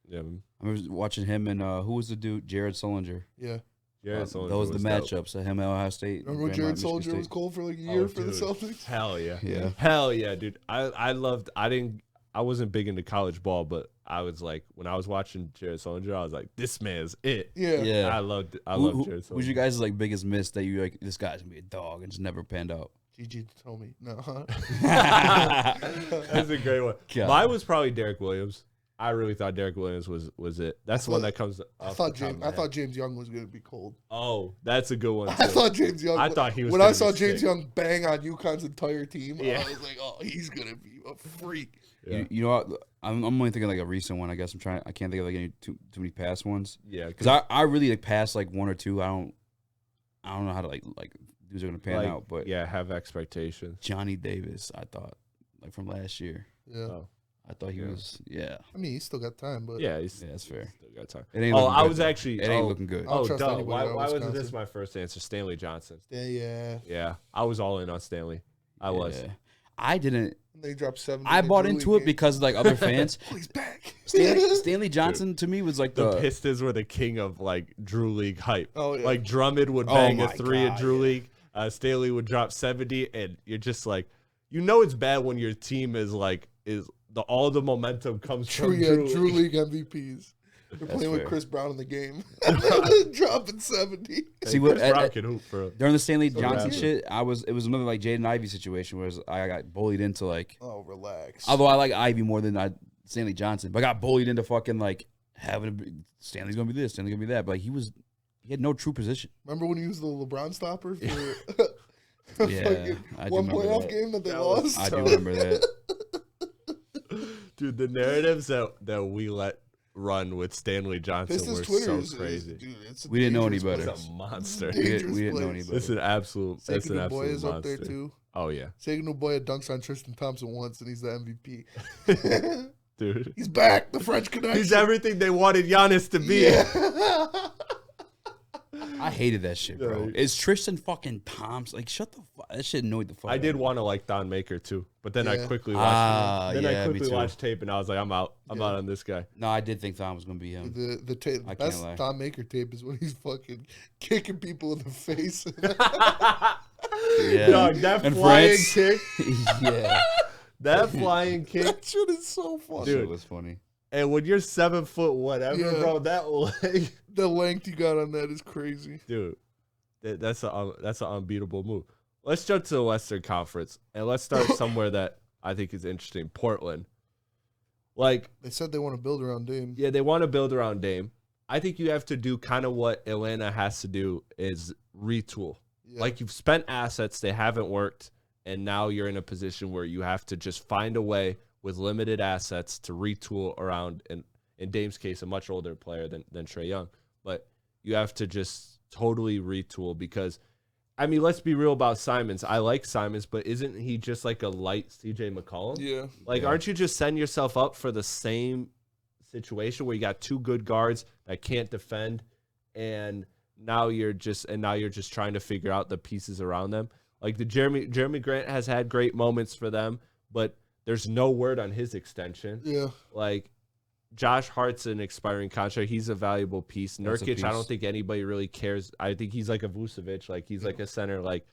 Yeah. I was watching him and who was the dude? Jared Solinger. Yeah. Jared Solinger those the was dope. matchups. Him at Ohio State. Remember when Draymond Jared at Michigan Solinger was State. cold for like a year for the dude. Celtics? Hell yeah. Yeah. Hell yeah, dude. I wasn't big into college ball, but I was like, when I was watching Jared Solinger, I was like, this man's it. Yeah. Yeah. I loved Jared Solinger. Who's your guys' like biggest miss that you like? This guy's gonna be a dog and just never panned out. GG told me. No. That's a great one. God. Mine was probably Derek Williams. I really thought Derek Williams was it. That's the one that comes up. I thought James Young was gonna be cold. Oh, that's a good one. Too. I thought James Young. I thought he was. When gonna I saw be James sick. Young bang on UConn's entire team, Yeah. I was like, oh, he's gonna be a freak. Yeah. You know what? I'm only thinking like a recent one. I guess I can't think of like any too many past ones. Yeah, Because I really like past like one or two. I don't know how to like dudes are gonna pan like, out. But yeah, have expectations. Johnny Davis, I thought like from last year. Yeah. Oh. I thought he was I mean, he's still got time, but Yeah, Yeah, that's fair. Still got time. It ain't Oh, looking I good, was though. actually. It ain't looking good. I don't Oh, trust duh. anybody Why out of wasn't this Wisconsin. my first answer? Stanley Johnson. yeah. Yeah, I was all in on Stanley. I was. Yeah. I didn't. They dropped 7. I bought into it because like other fans. oh, he's back. Stanley Johnson to me was like The the Pistons were the king of like Drew League hype. Oh, yeah. Like Drummond would Oh bang a my three at God, Drew yeah. League. Stanley would drop 70, and you're just like, you know, it's bad when your team is like all the momentum comes True, from yeah, Drew Drew League. League MVPs. They're playing with fair. Chris Brown in the game. Dropping 70. See what Chris Brown can hoop for. during the Stanley So Johnson bad. shit. It was another like Jaden Ivey situation where I got bullied into like. Oh, relax. Although I like Ivy more than Stanley Johnson, but I got bullied into fucking like Stanley's gonna be this, Stanley's gonna be that. But like, he had no true position. Remember when he used the LeBron stopper for Yeah, fucking I do one remember playoff that. game that they That was lost? I do remember that. Dude, the narratives that we let run with Stanley Johnson Pistons were Twitter so is crazy. dude, it's a We didn't know any dangerous better. place. It's a monster. Dangerous We didn't know place. any better. It's an absolute. It's an Sekou Boy absolute is up there monster. too. Oh yeah, Sekou Boy dunks on Tristan Thompson once, and he's the MVP. dude. He's back. The French connection. He's everything they wanted Giannis to be. Yeah. I hated that shit, bro. Yeah. It's Tristan fucking Thompson. Like, shut the fuck. That shit annoyed the fuck. I out did of me. want to like Don Maker too, but then I Yeah. quickly Ah, watched. Then yeah, I me quickly too. watched tape, and I was like, I'm out. I'm Yeah. out on this guy. No, I did think Thom was gonna be him. The tape, I can't best lie. Tom Maker tape is when he's fucking kicking people in the face. Yeah. Dog, that And flying France. kick, Yeah, that flying kick, that shit is so funny. dude, Dude. it was funny. and when you're 7 foot whatever, Yeah. bro, that leg, The length you got on that is crazy. dude, that's an unbeatable move. Let's jump to the Western Conference, and let's start somewhere that I think is interesting. Portland, like, They said they want to build around Dame. yeah, they want to build around Dame. I think you have to do kind of what Atlanta has to do is retool. Yeah. Like, you've spent assets, they haven't worked, and now you're in a position where you have to just find a way with limited assets to retool around, and in Dame's case, a much older player than Trae Young. But you have to just totally retool because, I mean, let's be real about Simons. I like Simons, but isn't he just like a light CJ McCollum? Yeah. Like, Yeah. aren't you just setting yourself up for the same situation where you got two good guards that can't defend, and now you're just trying to figure out the pieces around them? Like, the Jeremy Grant has had great moments for them, but there's no word on his extension. Yeah. Like, Josh Hart's an expiring contract. He's a valuable piece. That's a Nurkic, I don't piece. think anybody really cares. I think he's like a Vucevic. Like, he's like a center. Like,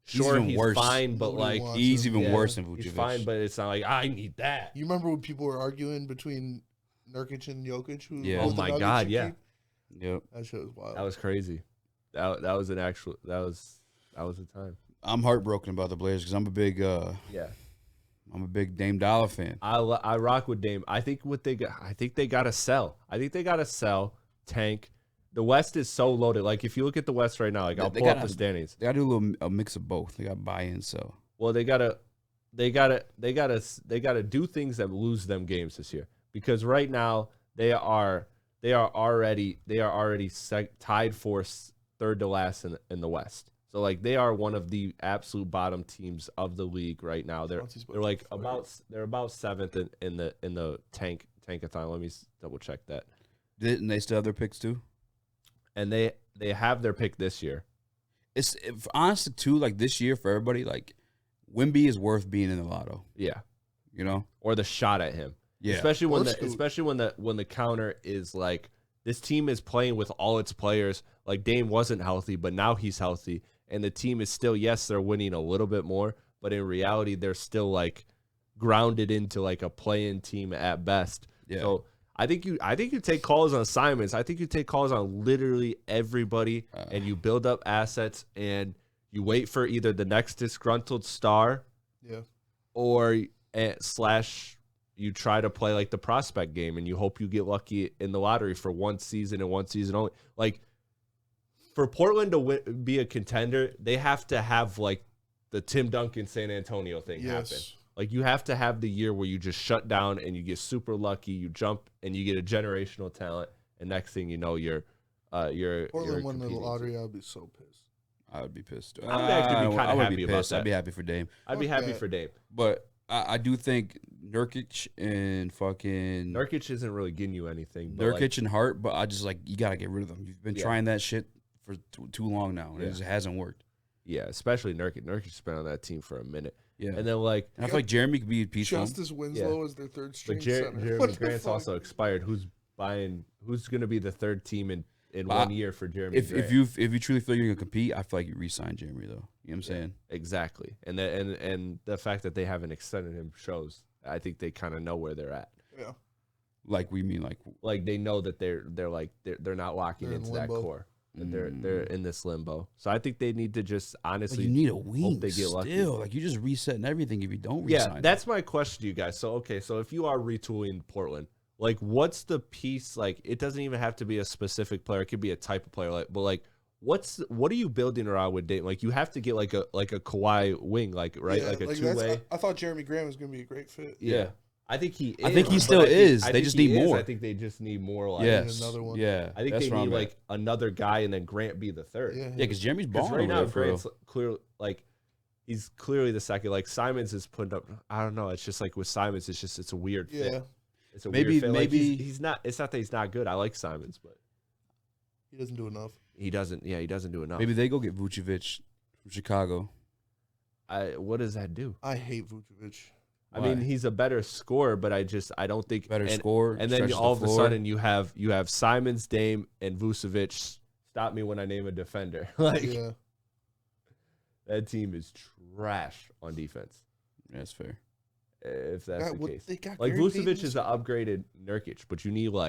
He's sure, even he's worse. fine, but Nobody like, wants He's him. even yeah, worse than Vucevic. he's fine, but it's not like, I need that. You remember when people were arguing between Nurkic and Jokic? Who Yeah. who Oh the my Nuggets God, should yeah. keep? Yep. That shit was wild. That was crazy. That was an actual. That was the time. I'm heartbroken about the Blazers because I'm a big Dame Dollar fan. I rock with Dame. I think they gotta sell. I think they gotta sell. Tank. The West is so loaded. Like, if you look at the West right now, like, I'll They pull up gotta- the standings. They gotta do a mix of both. They got buy in, so Well, they gotta do things that lose them games this year, because right now they are already tied for third to last in the West. So, like, they are one of the absolute bottom teams of the league right now. They're like about seventh in the tankathon. Let me double check that. Didn't they still have their picks too? And they have their pick this year. It's honestly too, like this year for everybody, like Wemby is worth being in the lotto. Yeah. You know? Or the shot at him. Yeah. Especially when the counter is like, this team is playing with all its players. Like Dame wasn't healthy, but now he's healthy. And the team is still, yes, they're winning a little bit more, but in reality, they're still like grounded into like a play-in team at best. Yeah. So I think you take calls on Simons. I think you take calls on literally everybody, and you build up assets, and you wait for either the next disgruntled star, or slash you try to play like the prospect game, and you hope you get lucky in the lottery for one season and one season only. Like for Portland to be a contender, they have to have like the Tim Duncan San Antonio thing happen. Like you have to have the year where you just shut down and you get super lucky, you jump and you get a generational talent, and next thing you know, you're Portland won the lottery. I'd be so pissed. I would be pissed. I would actually be kind of happy about that. I'd be happy for Dame. I'd be happy for Dame. But I do think Nurkic and fucking Nurkic isn't really getting you anything. Nurkic and Hart, but I just like you gotta get rid of them. You've been trying that shit for too long now, and it just hasn't worked. Yeah, especially Nurkic. Nurkic's been on that team for a minute. Yeah, and then like I feel like Jeremy could be a piece. Justice Winslow is their third string. But Jeremy Grant's also expired. Who's going to be the third team in 1 year for Jeremy Grant? If you truly feel you're gonna compete, I feel like you re-sign Jeremy though. You know what I'm saying? Exactly. And the fact that they haven't extended him shows. I think they kind of know where they're at. Yeah. Like we mean like they know that they're not locking into that core. They're in this limbo. So I think they need to just honestly you need a wing hope they get lucky. Still, like you just resetting everything if you don't resign. Yeah, that's my question to you guys. So so if you are retooling Portland, like what's the piece? Like it doesn't even have to be a specific player. It could be a type of player. What are you building around with Dame? Like you have to get like a Kawhi wing, like right, like a two-way. I thought Jeremy Grant was gonna be a great fit. Yeah. I think he is. I think he still is. They just need more. I think they just need more. Like, another one. Yeah. I think they need like another guy and then Grant be the third. Yeah, because Jeremy's balling right now. Grant's clearly like he's clearly the second. Like Simons is putting up. I don't know. It's just like with Simons, it's a weird fit. It's a weird fit. Maybe like he's not. It's not that he's not good. I like Simons, but he doesn't do enough. He doesn't. Yeah, he doesn't do enough. Maybe they go get Vucevic from Chicago. What does that do? I hate Vucevic. I mean, he's a better scorer, but I don't think better scorer. And then all of a sudden you have Simons, Dame, and Vucevic. Stop me when I name a defender. That team is trash on defense. Yeah, that's fair. If that's the case, like Vucevic is an upgraded Nurkic, but you need an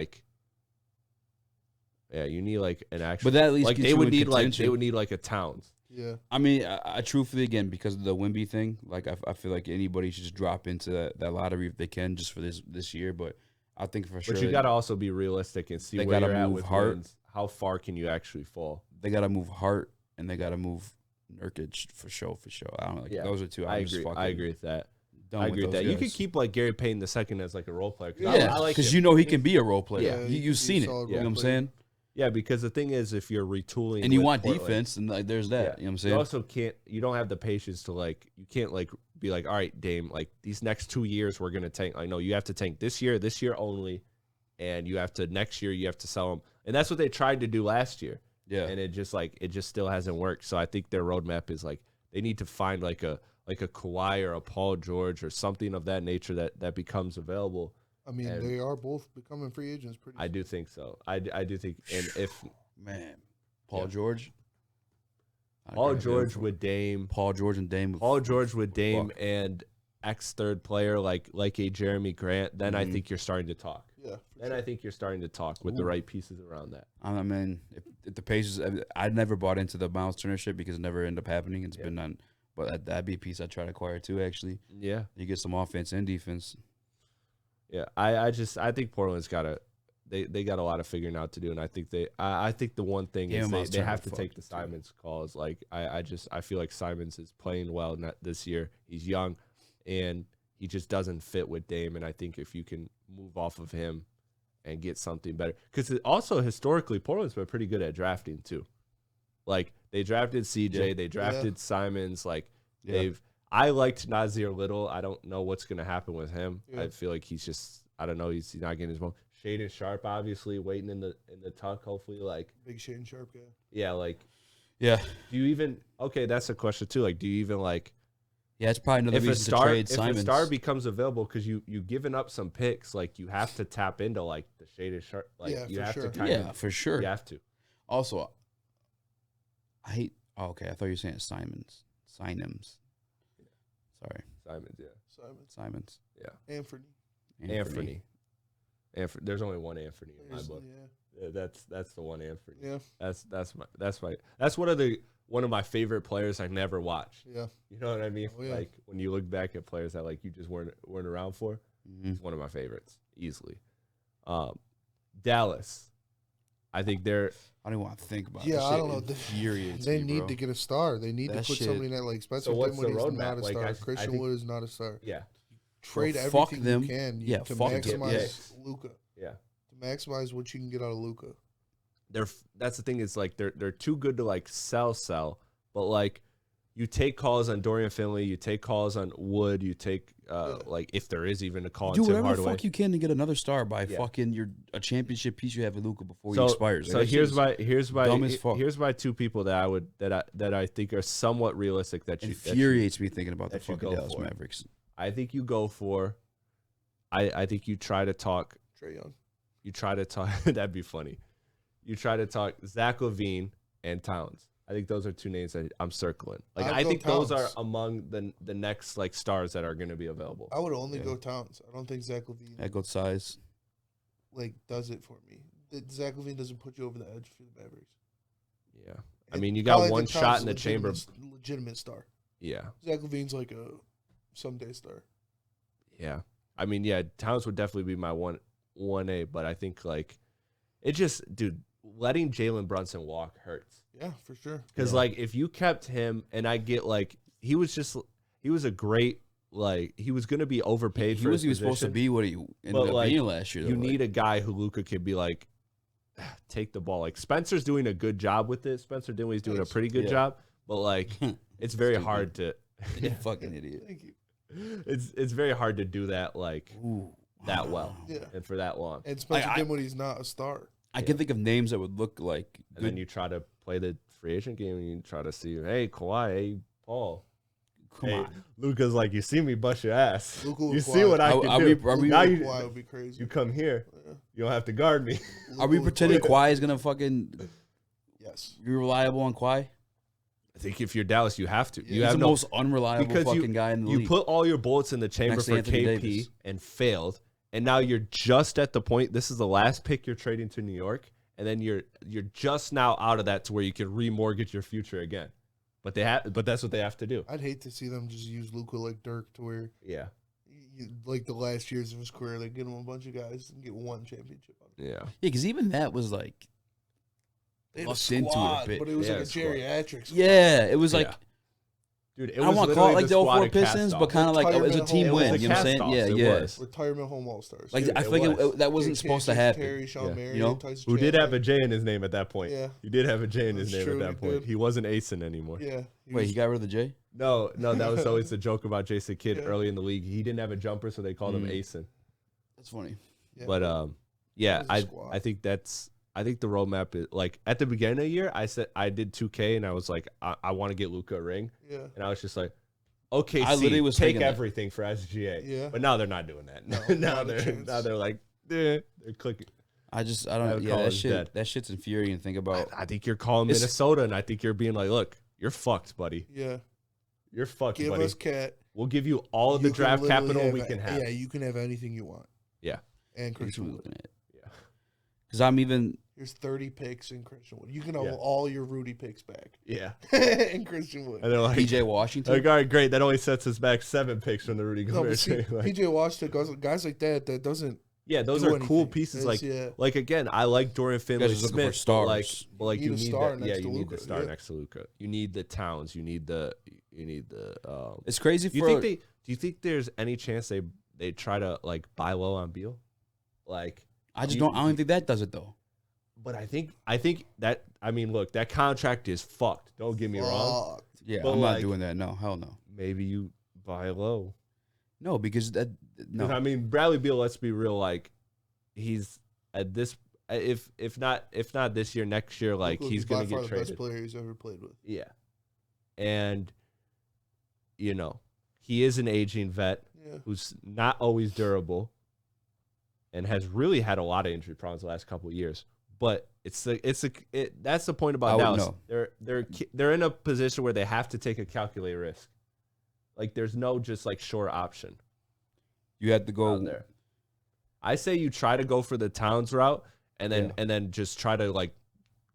actual. But that at least like they would need like a Towns. Yeah, I mean, I truthfully, again, because of the Wemby thing, like I feel like anybody should just drop into that lottery if they can, just for this year. But I think for sure. But you got to also be realistic and see where you're at with Hart. How far can you actually fall? They got to move Hart and they got to move Nurkic for sure. I don't know. Those are two. I agree with that. I agree with that. You could keep like Gary Payton II as like a role player. Because you know he can be a role player. Yeah, you've seen it. You know what I'm saying? Yeah, because the thing is, if you're retooling and you want Portland, defense, and like there's that. You know what I'm saying? You also you don't have the patience to you can't be like, all right, Dame, like these next 2 years we're gonna tank. Like, no, you have to tank this year only, and you have to next year you have to sell them, and that's what they tried to do last year. Yeah, and it just still hasn't worked. So I think their roadmap is they need to find like a Kawhi or a Paul George or something of that nature that becomes available. I mean, they are both becoming free agents pretty soon. I do think so. I do think, and if Paul George with Dame, Paul George and Dame and ex third player like a Jeremy Grant, then I think you're starting to talk. Yeah. I think you're starting to talk with the right pieces around that. I mean, if the Pacers, I never bought into the Miles Turner shit because it never ended up happening. It's been done, but that'd be a piece I try to acquire too. Actually, you get some offense and defense. Yeah, I think Portland's they got a lot of figuring out to do, and I think I think the one thing is they have to take the Simons calls. Like I feel like Simons is playing well this year. He's young, and he just doesn't fit with Dame. And I think if you can move off of him and get something better, because also historically Portland's been pretty good at drafting too. Like they drafted CJ, they drafted Simons. Like I liked Nasir Little. I don't know what's going to happen with him. I feel like he's just, I don't know, he's not getting his moment. Shaden Sharp, obviously waiting in the tuck. Hopefully, like big Shaden Sharp guy. Yeah, like yeah. Do you even? Okay, that's a question too. Like, do you even like? Yeah, it's probably another reason to trade Simons. If a star becomes available, because you given up some picks, like you have to tap into like the Shaden Sharp. Like you have to kind of, for sure. You have to. Also, I hate. Oh, okay, I thought you were saying Simons. Sorry. Simons, yeah. Simons. Yeah. Anthony. There's only one Anthony in my book. Yeah. That's the one Anthony. Yeah. That's one of my favorite players I never watched. Yeah. You know what I mean? Oh, yeah. Like when you look back at players that like you just weren't around for, he's one of my favorites easily. Dallas, I think they're. I don't even want to think about. Yeah, I don't know. They need bro. to get a star. They need to put somebody in that like Spencer Dinwiddie is not a star. Christian Wood is not a star. Yeah. Trade everything you can to maximize Luka. Yeah. To maximize what you can get out of Luka. That's the thing is like they're too good to like sell, but like you take calls on Dorian Finley, you take calls on Wood, you take like if there is even a call on Tim Hardaway. Do whatever the fuck you can to get another star by fucking a championship piece you have with Luka before he expires. So here's my two people that I think are somewhat realistic that infuriates me thinking about the fucking Dallas Mavericks. I think you go for. I think you try to talk Trae Young. You try to talk. That'd be funny. You try to talk Zach LaVine and Towns. I think those are two names that I'm circling. Like I think Towns. Those are among the next like stars that are going to be available. I would only go Towns. I don't think Zach LaVine. I go size. Like does it for me. Zach LaVine doesn't put you over the edge for the Mavericks. Yeah, I mean you got one shot in the chamber. Legitimate star. Yeah, Zach LaVine's like a someday star. Yeah, I mean Towns would definitely be my 1A, but I think like it just letting Jalen Brunson walk hurts. Yeah, for sure. Because like if you kept him, and I get like he was a great like he was going to be overpaid. He was supposed to be what he ended up being last year. You need a guy who Luka can be like take the ball. Like Spencer's doing a good job with it. Spencer Dinwiddie's doing a pretty good job, but like it's very hard to. Fucking idiot. Thank you. It's very hard to do that like that well and for that long. And Spencer Dinwiddie's not a star. I can think of names that would look like. And then you try to play the free agent game and you try to see, hey, Kawhi, hey, Paul. Come on. Luka's like, you see me bust your ass. You see what I can do. Kawhi would be crazy. You come here. Yeah. You don't have to guard me. Are we pretending Kawhi is going to fucking be reliable on Kawhi? I think if you're Dallas, you have to. He's the most unreliable fucking guy in the league. You put all your bullets in the chamber for KP and failed. And now you're just at the point. This is the last pick you're trading to New York, and then you're just now out of that to where you can remortgage your future again. But that's what they have to do. I'd hate to see them just use Luka like Dirk to where like the last years of his career, they get him a bunch of guys and get one championship. Yeah, because even that was like they had a squad, but it was like a geriatrics. Yeah, it was like. Dude, I don't want to call it like the 04 Pistons, but kind of like it was a team win. You know what I'm saying? Yeah. Retirement home all-stars. Like I think that wasn't supposed to happen. Terry, Sean Marion, you know, who did have a J in his name at that point. Yeah, he did have a J in his name at that point. He wasn't Ayton anymore. Yeah. Wait, he got rid of the J? No, that was always a joke about Jason Kidd early in the league. He didn't have a jumper, so they called him Ayton. That's funny. But I think I think the roadmap is like at the beginning of the year, I said I did 2K and I was like, I want to get Luka a ring. Yeah. And I was just like, okay, I literally was take everything for SGA. Yeah. But now they're not doing that. No, now they're like, they're clicking. I don't. Yeah, that shit's infuriating to think about. I think you're calling Minnesota, and I think you're being like, look, you're fucked, buddy. Yeah. You're fucked, buddy. Give us Cat. We'll give you all of the draft capital we can have. Yeah, you can have anything you want. Yeah. And Christian Wood. Yeah. Because I'm even. There's 30 picks in Christian Wood. You can have all your Rudy picks back. Yeah. In Christian Wood. And like, PJ Washington. Like, all right, great. That only sets us back 7 picks from the Rudy Gobert. PJ Washington, guys like that doesn't. Yeah, those are cool pieces. Like again, I like Dorian Finney-Smith. Like you need the star next to Luka. You need the Towns. You need the. It's crazy. Do you think there's any chance they try to like buy low on Beal? Like I don't think that does it though. But I think that look, that contract is fucked. Don't get me wrong. Yeah, but I'm not doing that. No, hell no. Maybe you buy low. No, because that no. I mean, Bradley Beal. Let's be real. Like, he's at this, if not this year, next year, like Luka he's would be gonna by far get the best traded. player he's ever played with. Yeah, and you know he is an aging vet who's not always durable, and has really had a lot of injury problems the last couple of years. But that's the point about Dallas. They're in a position where they have to take a calculated risk. Like there's no just like sure option. You had to go there. I say you try to go for the Towns route and then just try to like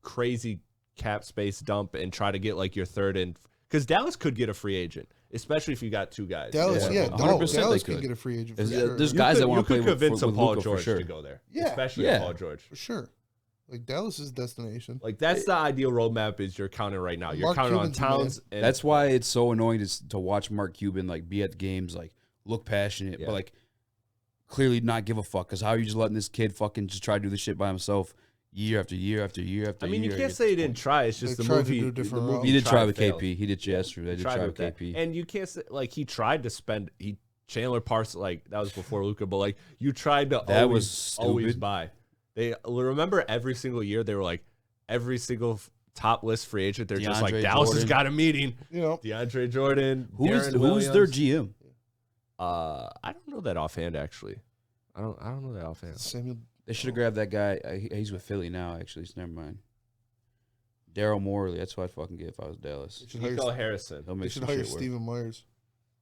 crazy cap space dump and try to get like your third in, because Dallas could get a free agent, especially if you got two guys. Dallas, 100% Dallas they can get a free agent for There's, sure. there's guys that want to play convince with Paul Luka George for sure. to go there. Yeah. Especially Paul George. For sure. Like Dallas's destination. Like that's the ideal roadmap is you're counting right now. You're Mark counting Cuban's on Towns. And That's why it's so annoying to watch Mark Cuban like be at games, like look passionate, but like clearly not give a fuck. Because how are you just letting this kid fucking just try to do this shit by himself year after year after year after year? I mean, you can't say he didn't try. It's just They the tried to movie. do a different the route. movie He did try with failed. KP. He did. Yes, true. They did try with KP. And you can't say like he tried to spend. Chandler Parsons, like that was before Luka, but like you tried to That always was stupid. buy. They remember every single year they were like every single top list free agent. They're just like DeAndre Dallas has Jordan. got a meeting. You know, DeAndre Jordan. Who's Darren their Williams. GM? I don't know that offhand actually. I don't know that offhand. Samuel. They should have grabbed that guy. He's with Philly now, actually. So never mind. Daryl Morley. That's what I'd fucking get if I was Dallas. Nico Harrison. They'll They make should some hire shit work. Steven Myers.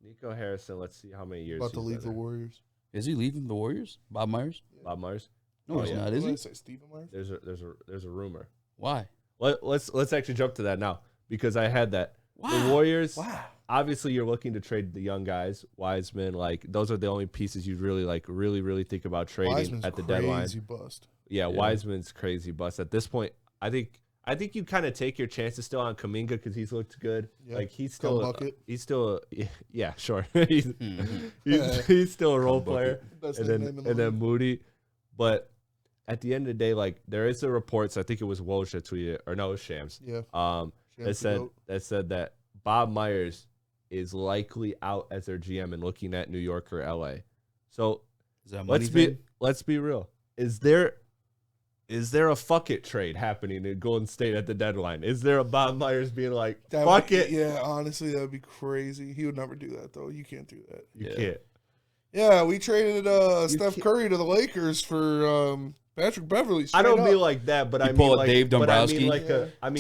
Nico Harrison. Let's see how many years. About to he's leave been the there. Warriors. Is he leaving the Warriors? Bob Myers? Bob Myers. No, he's not. Is What he? did I say, Steven Myers? There's a rumor. Why? Let's actually jump to that now because I had that. Wow. The Warriors. Wow. Obviously, you're looking to trade the young guys, Wiseman. Like those are the only pieces you really think about trading Wiseman's at the crazy deadline. bust. Yeah, Wiseman's crazy bust. At this point, I think you kind of take your chances still on Kuminga because he's looked good. Yeah. Like he's Come still yeah, sure. he's still a role player. That's And the then name of the and then league. Moody, but at the end of the day, like there is the reports. I think it was Woj that tweeted, or no, it was Shams. Yeah. That said that Bob Myers is likely out as their GM and looking at New York or LA. So Is that a money thing? let's be real. Is there a fuck it trade happening in Golden State at the deadline? Is there a Bob Myers being like, fuck it? Yeah, honestly, that would be crazy. He would never do that, though. You can't do that. You can't. Yeah, we traded Steph Curry to the Lakers for Patrick Beverly. I don't straight mean up. like that, but You I pull mean a like Dave but I mean Dombrowski, like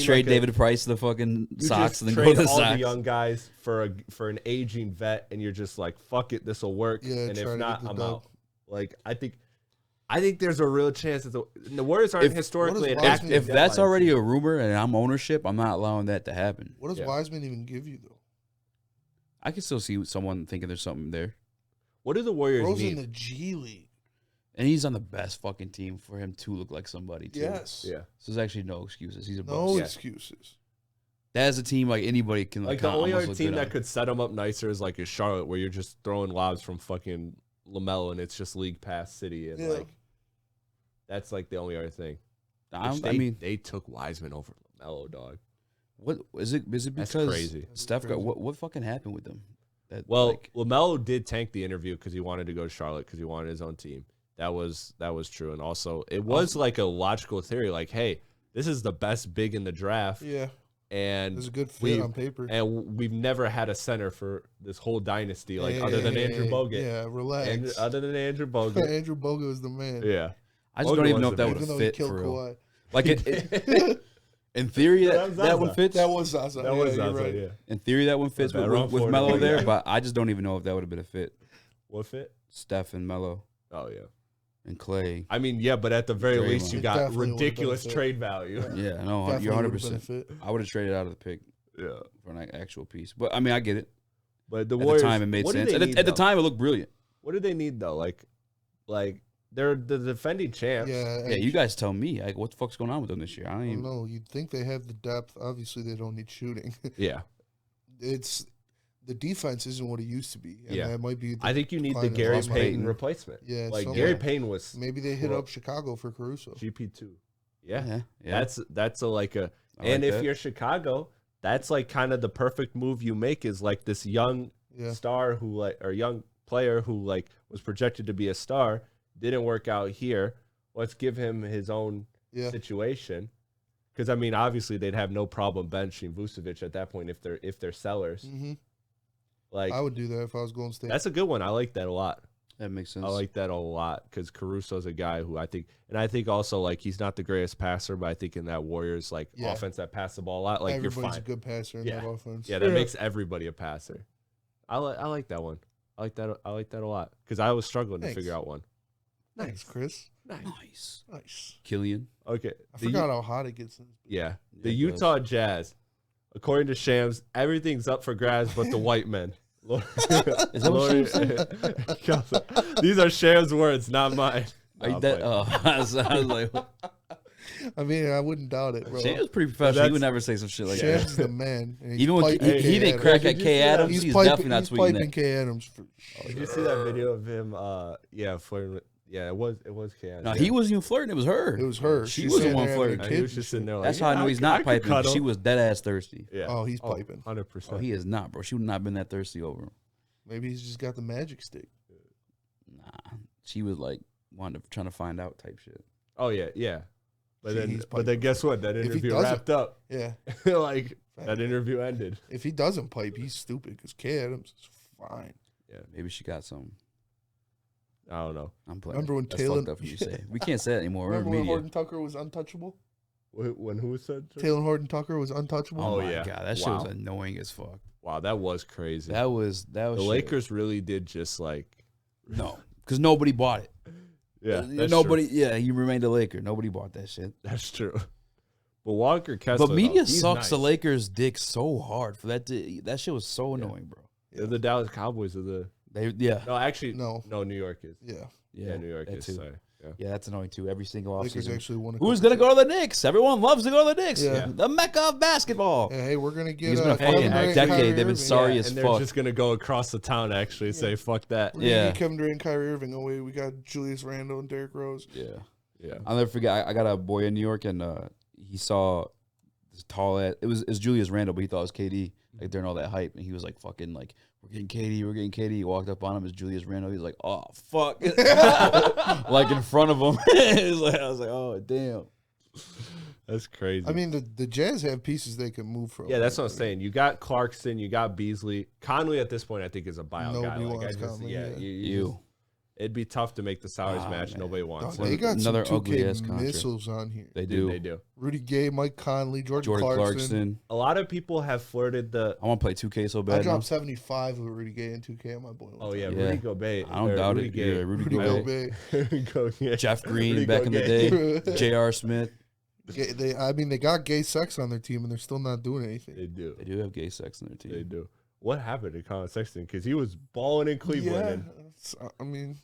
Trade like a- David Price to the fucking you Sox just and then go trade to the all the Sox. young guys for an aging vet, and you're just like, fuck it, this will work. Yeah, and try if to not, get the I'm dub. out. Like I think there's a real chance that the Warriors aren't historically an Wiseman- active. If that's deadline already team. a rumor and I'm ownership, I'm not allowing that to happen. What does Yeah. Wiseman even give you, though? I can still see someone thinking there's something there. What do the Warriors Bro's need? in the G League. And he's on the best fucking team for him to look like somebody, too. Yes. Yeah. So there's actually no excuses. He's a No boss. Yeah. excuses. That's a team like anybody can Like the kinda only almost other look team good that on. could set him up nicer is Charlotte, where you're just throwing lobs from fucking LaMelo and it's just league pass city, and Yeah. like that's like the only other thing. Which I mean, they took Wiseman over LaMelo, dog. what is it? Is it That's because crazy. Steph got what fucking happened with them? That, Well, like, LaMelo did tank the interview because he wanted to go to Charlotte because he wanted his own team. That was true, and also it was like a logical theory, like, hey, this is the best big in the draft, Yeah. and There's a good fit we- on paper. and we've never had a center for this whole dynasty, like other than Andrew Bogut. Yeah, relax. And other than Andrew Bogut, Andrew Bogut is the man. yeah. I just Bogut don't even know was if that the would Even have though he fit killed for real. Kawhi. Like in theory That was that one Zaza. fits. That was Zaza. That yeah, was you're Zaza, right. yeah. In theory that one fits bad, with, wrong with Florida Melo boy. there, but I just don't even know if that would have been a fit. What fit? Steph and Melo Oh yeah. and Clay. I mean, yeah, but at the very Draymond. least, you It got definitely would've ridiculous been a fit. trade value. Yeah, no, Definitely you're would've 100%. been a fit. I would have traded out of the pick Yeah. for an actual piece. But I mean, I get it. But the At Warriors, the time, it made what do sense. they At need, the though? time, it looked brilliant. What do they need though? Like they're the defending champs. Yeah, Yeah, you guys tell me. Like, what the fuck's going on with them this year? I don't I don't even. know. You'd think they have the depth. Obviously, they don't need shooting. Yeah. It's the defense isn't what it used to be. And Yeah. that might be. I think you need the decline in Gary Lost Payton Payton. replacement. Yeah, Like somewhere. Gary Payton was Maybe they hit Well, up Chicago for Caruso. GP2. Yeah. Yeah. That's a like a I and like if that. you're Chicago, that's like kind of the perfect move you make is like this young Yeah. star who like or young player who like was projected to be a star, didn't work out here. let's give him his own situation. Because I mean, obviously they'd have no problem benching Vucevic at that point if they're sellers. Mm-hmm. Like I would do that if I was Golden State. That's a good one. I like that a lot. That makes sense. I like that a lot because Caruso's a guy who I think also like he's not the greatest passer, but I think in that Warriors like offense that pass the ball a lot, like everybody's you're fine. a good passer in that offense. Yeah, that makes everybody a passer. I like that one. I like that a lot because I was struggling to figure out one. Thanks, Chris. Nice. Killian. Okay. I forgot how hot it gets. Yeah. The Utah Jazz, according to Shams, everything's up for grabs but the white men. Is that what Shams said? These are Shams' words, not mine. I was like, I mean, I wouldn't doubt it, bro. Shams pretty professional. He would never say some shit like Shams that. is the man. Even when he didn't crack at K. Adams, he's definitely not tweeting that. K. Adams for Did you see that video of him? Flirting with. Yeah, it was K. Adams. No, he wasn't even flirting. It was her. It was her. She was the one flirting. He was just sitting there like, that's how I know he's not piping. She was dead ass thirsty. Yeah. Oh, he's piping. 100%. Oh, he is not, bro. She would not have been that thirsty over him. Maybe he's just got the magic stick. Nah, she was like trying to find out type shit. Oh yeah. But then guess what? That interview wrapped up. Yeah. Like that interview ended. If he doesn't pipe, he's stupid because K. Adams is fine. Yeah, maybe she got some. I don't know. I'm playing. Remember when Taylor? You say we can't say that anymore. Remember when Horton Tucker was untouchable? When who said? Taylor Horton Tucker was untouchable. Oh my god, that shit was annoying as fuck. Wow, that was crazy. That was. The Lakers really did just like because nobody bought it. Yeah, nobody. True. Yeah, he remained a Laker. Nobody bought that shit. That's true. But Walker Kessler. But media sucks the Lakers' dick so hard for that. That shit was so annoying, bro. They're the Dallas Cowboys are the. No, actually, no. New York is. Yeah, New York is. Sorry. Yeah, that's annoying too. Every single Lakers offseason. actually won. Who's gonna go to the Knicks? Everyone loves to go to the Knicks. Yeah. The mecca of basketball. Yeah, hey, we're gonna get. It's been a fucking decade. They've been sorry as and fuck. They're just gonna go across the town actually say fuck that. We're gonna get Kevin Durant and Kyrie Irving. Oh wait, we got Julius Randle and Derrick Rose. Yeah. I'll never forget. I got a boy in New York, and he saw this tall ass. It was Julius Randle, but he thought it was KD. Like during all that hype, and he was like fucking like. We're getting KD. He walked up on him as Julius Randle. He's like, oh, fuck. Like in front of him. I was like, oh, damn. That's crazy. I mean, the Jazz have pieces they can move from. Yeah, that's what I'm saying. You got Clarkson. You got Beasley. Conley at this point, I think, is a buyout guy. Wants Conley, it'd be tough to make the salaries match. Man. Nobody wants it. They got another some ugly ass missiles on here. They do. They do. Rudy Gay, Mike Conley, Jordan Clarkson. A lot of people have flirted the. I want to play 2K so bad. I dropped 75 with Rudy Gay and 2K on my boy. Rudy Gobert. I don't doubt it. Gay. Rudy Gobert. Jeff Green back in the day. J.R. Smith. They got gay sex on their team and they're still not doing anything. They do. They do have gay sex on their team. They do. What happened to Colin Sexton? Because he was balling in Cleveland. Yeah, I mean.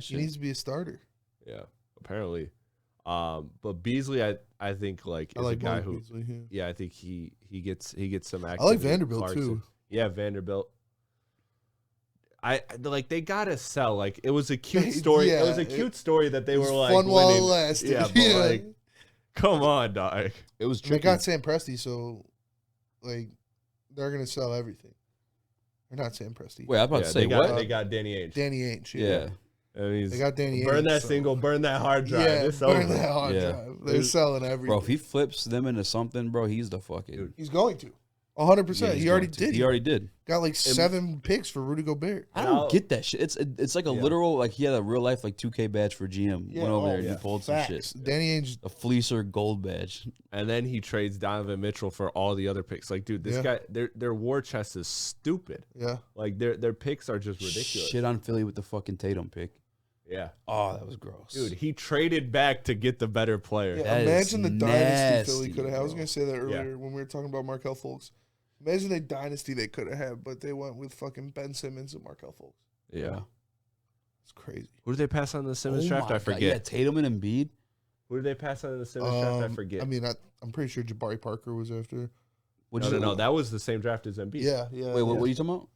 He needs to be a starter. Yeah, apparently. But Beasley, I think like is a guy who. Beasley, I think he gets some action. I like Vanderbilt Clarkson. too. Yeah, Vanderbilt. I like they gotta sell. Like it was a cute story. It was a cute story that they were like fun while it lasted. Yeah, but like, come on, dog. It was tricky. They got Sam Presti, so like they're gonna sell everything. They're not Sam Presti. Wait, I was about to say what? They got Danny Ainge. Danny Ainge. Yeah. They got Danny. Burn that single, burn that hard drive. Yeah, it's burn over. that hard drive. They're selling everything. Bro, if he flips them into something, bro, he's the fucking. Dude. He's going to. 100%. He already did. He already did. Got like 7 picks for Rudy Gobert. I don't get that shit. It's like a literal, like he had a real life like 2K badge for GM. Went over there and he pulled some shit. Danny Ainge. A fleecer gold badge. And then he trades Donovan Mitchell for all the other picks. Like, dude, this guy, their war chest is stupid. Yeah. Like their picks are just ridiculous. Shit on Philly with the fucking Tatum pick. Yeah. Oh, that was gross. Dude, he traded back to get the better player. Yeah, imagine the dynasty Philly could have had. I was going to say that earlier when we were talking about Markelle Fultz. Imagine the dynasty they could have had, but they went with fucking Ben Simmons and Markelle Fultz. Yeah. It's crazy. Who did they pass on the Simmons draft? I forget. Yeah, Tatum and Embiid. Who did they pass on the Simmons draft? I forget. I mean, I'm pretty sure Jabari Parker was after. No. That was the same draft as Embiid. Yeah. Wait, what are you talking about?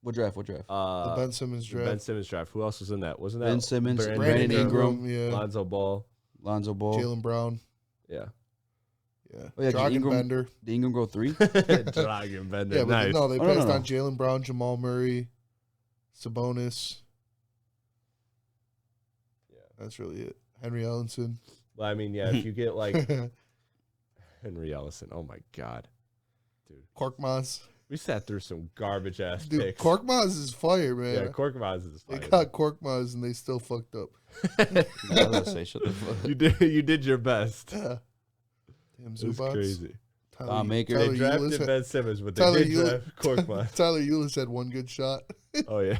What draft? The Ben Simmons draft. The Ben Simmons draft. Who else was in that? Wasn't that Ben Simmons, Brandon Ingram, Lonzo Ball, Jaylen Brown. Yeah. Yeah. Oh, yeah, Dragon Bender. Did Ingram go 3? Dragon Bender. Yeah, nice. But no, they passed on Jaylen Brown, Jamal Murray, Sabonis. Yeah, that's really it. Henry Ellenson. Well, I mean, yeah, if you get like Henry Ellison, oh my God, dude. Korkmaz. We sat through some garbage ass Dude, picks. Korkmaz is fire, man. Yeah, Korkmaz is fire. They got Korkmaz and they still fucked up. I was gonna say, shut the fuck up. You did your best. Yeah. Damn, It was Zubats. crazy. Maker. They drafted Ben Simmons, but they did draft Korkmaz. Tyler Eulis had one good shot. Oh yeah,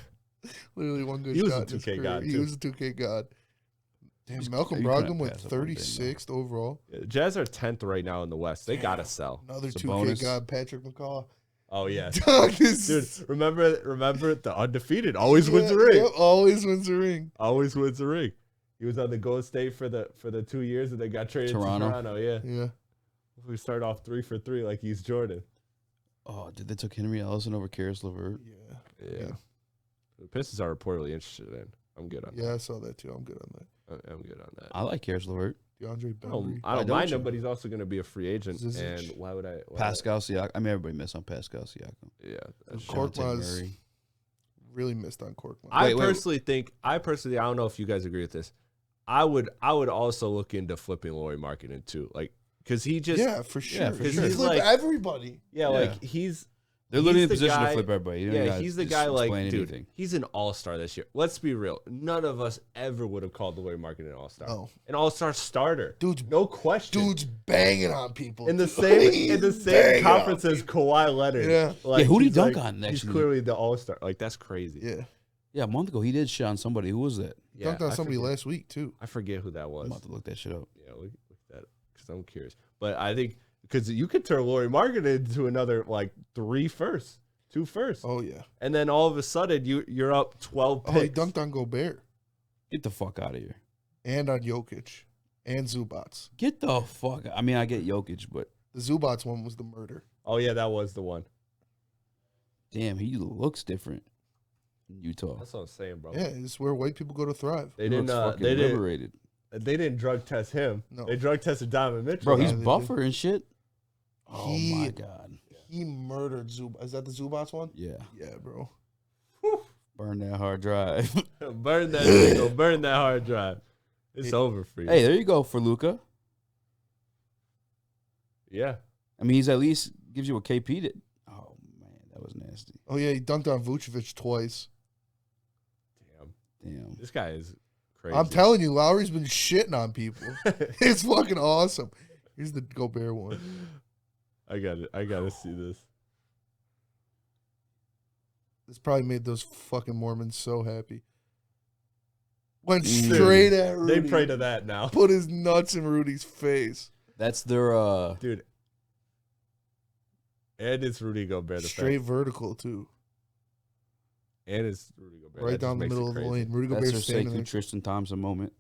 Literally one good he was shot. a 2K god. He Too. was a 2K god. Damn, You Malcolm couldn't Brogdon went pass up on Dame, 36th overall. Yeah, Jazz are 10th right now in the West. They gotta sell. Another It's a 2K bonus. god, Patrick McCaw. Oh yeah, Dog, this dude. Remember the undefeated always wins the ring. Yep, always wins the ring. Always wins the ring. He was on the Golden State for the 2 years and they got traded Toronto. to Toronto. Yeah. Yeah. We start off 3 for 3 like he's Jordan. Oh, dude, they took Henry Ellison over Karis LeVert. Yeah. The Pistons are reportedly interested in. I'm good on Yeah, I saw that too. I'm good on that. that. I'm good on that. I like Karis LeVert. DeAndre I don't, Bembry. I don't don't mind you? him, but he's also going to be a free agent. Zizic. And why would I? Pascal Siakam. I mean, everybody missed on Pascal Siakam. Yeah. That's Korkmaz- true. Dejounte Murray. Really missed on Korkmaz. I Wait. personally think, I don't know if you guys agree with this. I would also look into flipping Lauri Markkanen too. Like, because he just, yeah, for sure. Yeah, for He's sure. He's flip like- everybody. like he's, They're literally He's in a the position guy- to flip everybody. You don't gotta he's the just guy like, explain dude, anything. he's an all-star this year. Let's be real. None of us ever would have called Lauri Markkanen an all-star. No. An all-star starter. Dude's No question. Dude's banging on people. in the dude. same Banging conference on as people. Kawhi Leonard. Yeah. Like, Yeah, who'd he he's dunk like- on next He's year? clearly the all-star. Like, that's crazy. Yeah. Yeah, a month ago he did shit on somebody. Who was that? Yeah, Dunked on I somebody forget- last week too. I forget who that I'm was. about to look that shit up. Yeah, look at that because I'm curious. But I think because you could turn Lauri Markkanen into another like 3 firsts, 2 firsts, Oh yeah. and then all of a sudden you're up 12 picks. Oh, he dunked on Gobert Get the fuck out of here. and on Jokic and Zubats. Get the fuck. I mean, I get Jokic, but The Zubats one was the murder. Oh yeah, that was the one. damn, he looks different in Utah. That's what I'm saying, bro. Yeah, it's where white people go to thrive. They He didn't. looks fucking They didn't. liberated. They didn't drug test him. No. They drug tested Donovan Mitchell. Bro, he's Yeah, they buffer and shit. Oh He- my god. He murdered Zubats. Is that the Zubats one? Yeah. Yeah, bro. Burn that hard drive. burn that single, burn that hard drive. It's over for you. Hey, there you go for Luka. Yeah. I mean, he's at least gives you a KP to. Oh man, that was nasty. Oh yeah, he dunked on Vucevic twice. Damn. This guy is crazy. I'm telling you, Lowry's been shitting on people. It's fucking awesome. Here's the Gobert one. I gotta see this. This probably made those fucking Mormons so happy. Went Dude, straight at Rudy. They pray to that now. Put his nuts in Rudy's face. That's their Dude. And it's Rudy Gobert. Straight vertical too. And it's Rudy Gobert. Right That just down the makes it middle of the crazy. lane. Rudy that's Gobert's their standing Sekou there. Tristan Thompson moment.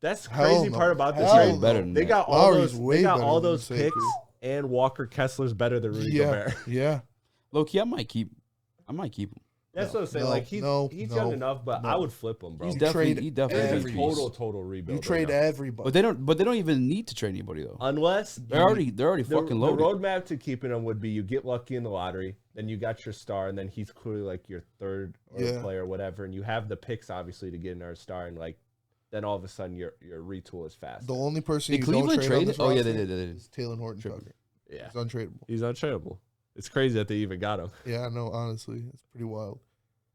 That's the Hell crazy no. part about this Hell trade. no. Better than They that. got all Lowry's those. way They got better all than those Sekou. picks, and Walker Kessler's better than Rudy Yeah, Gobert. yeah. Low key, I might keep him. That's No, what I'm saying. no, Like he's no, young enough, but no. I would flip him, bro. He's You definitely trade he definitely It's a a big every- piece. total rebuild. You right trade now. everybody. But they don't even need to trade anybody though. Unless They're already fucking the loaded. roadmap to keeping him would be you get lucky in the lottery, then you got your star, and then he's clearly like your third Yeah. player or whatever, and you have the picks obviously to get another star, and like then all of a sudden your retool is fast. the only person Did you Cleveland don't trade trade on it? this Oh yeah, roster they did. is Taylor Horton Trippy. Tucker. Yeah, He's untradeable. he's untradeable. It's crazy that they even got him. Yeah, I know. Honestly, it's pretty wild.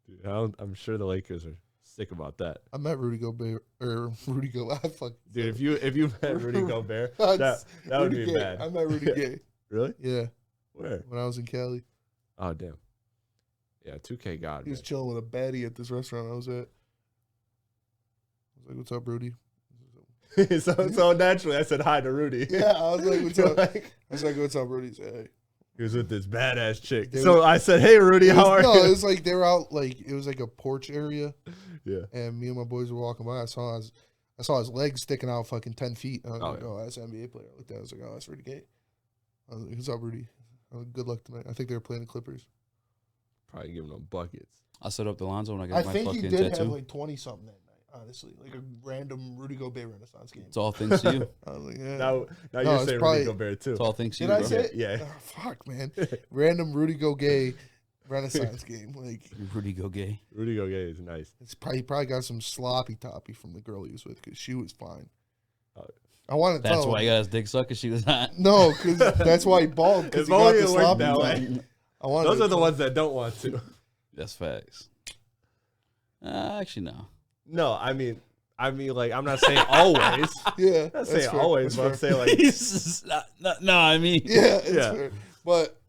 Dude, I'm sure the Lakers are sick about that. I met Rudy Gobert or Rudy Gobert. I fuck. Dude, if you met Rudy Gobert, That's- that would Rudy be Gay. bad. I met Rudy Gay. Really? Yeah, Where? when I was in Cali, Oh damn. Yeah, 2K God. he was Man. chilling with a baddie at this restaurant I was at. I was like, "What's up, Rudy?" so naturally, I said hi to Rudy. Yeah, I was like, "What's up?" Like, I was like, "What's up, Rudy?" He said, "Hey." he was with this badass chick. They So were- I said, "Hey, Rudy, how are No, you?" it was like they were out, like it was like a porch area, Yeah. and me and my boys were walking by. I saw his legs sticking out fucking 10 feet. I was Oh, like, yeah. "Oh, that's an NBA player." I looked at it, I was like, "Oh, that's Rudy Gay." I was like, "What's up, Rudy?" Good luck tonight. I think they were playing the Clippers. Probably giving them buckets. I set up the Lonzo when I got I my think fucking he did tattoo. have like 20 something that night. Honestly, like a random Rudy Gobert Renaissance game. It's all thanks to you. I was like, yeah. Now No, you're it's saying probably- Rudy Gobert too. It's all thanks to you. Did I bro. say it? Yeah. Oh, fuck, man. Random Rudy Gobert Renaissance game. Like Rudy go gay. Rudy Gobert is nice. he probably got some sloppy toppy from the girl he was with because she was fine. I want to tell That's him. why he got his dick sucked because she was hot. No, because that's why he bald. Because If he got only the it worked sloppy that way. way. Those are the ones that don't want to. That's facts. Actually, no. No, I mean, like, I'm not saying always. Yeah, I'm not that's saying fair. always, That's but I'm fair. saying, like, No, I mean. Yeah, it's Yeah. fair. But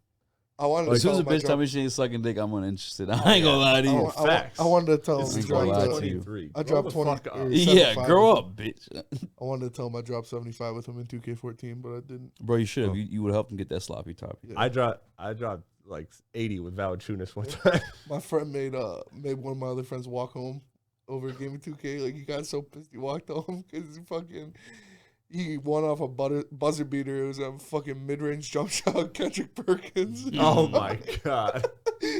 I wanted As to soon as tell a him bitch tell me she ain't sucking dick, I'm uninterested. I ain't yeah. gonna lie to you. Facts. I wanted to tell him. It's I ain't gonna lie to you. 2023. I Grow dropped the 20. fuck up. or Yeah, 75 grow with up, bitch. him. I wanted to tell him I dropped 75 with him in 2K14, but I didn't. Bro, you should have. Oh. You would have helped him get that sloppy toppy. Yeah. I dropped like 80 with Valanciunas one time. My friend made one of my other friends walk home over a game of 2K. Like, he got so pissed he walked home because he won off a buzzer beater. It was a fucking mid-range jump shot, Kendrick Perkins. Oh my god.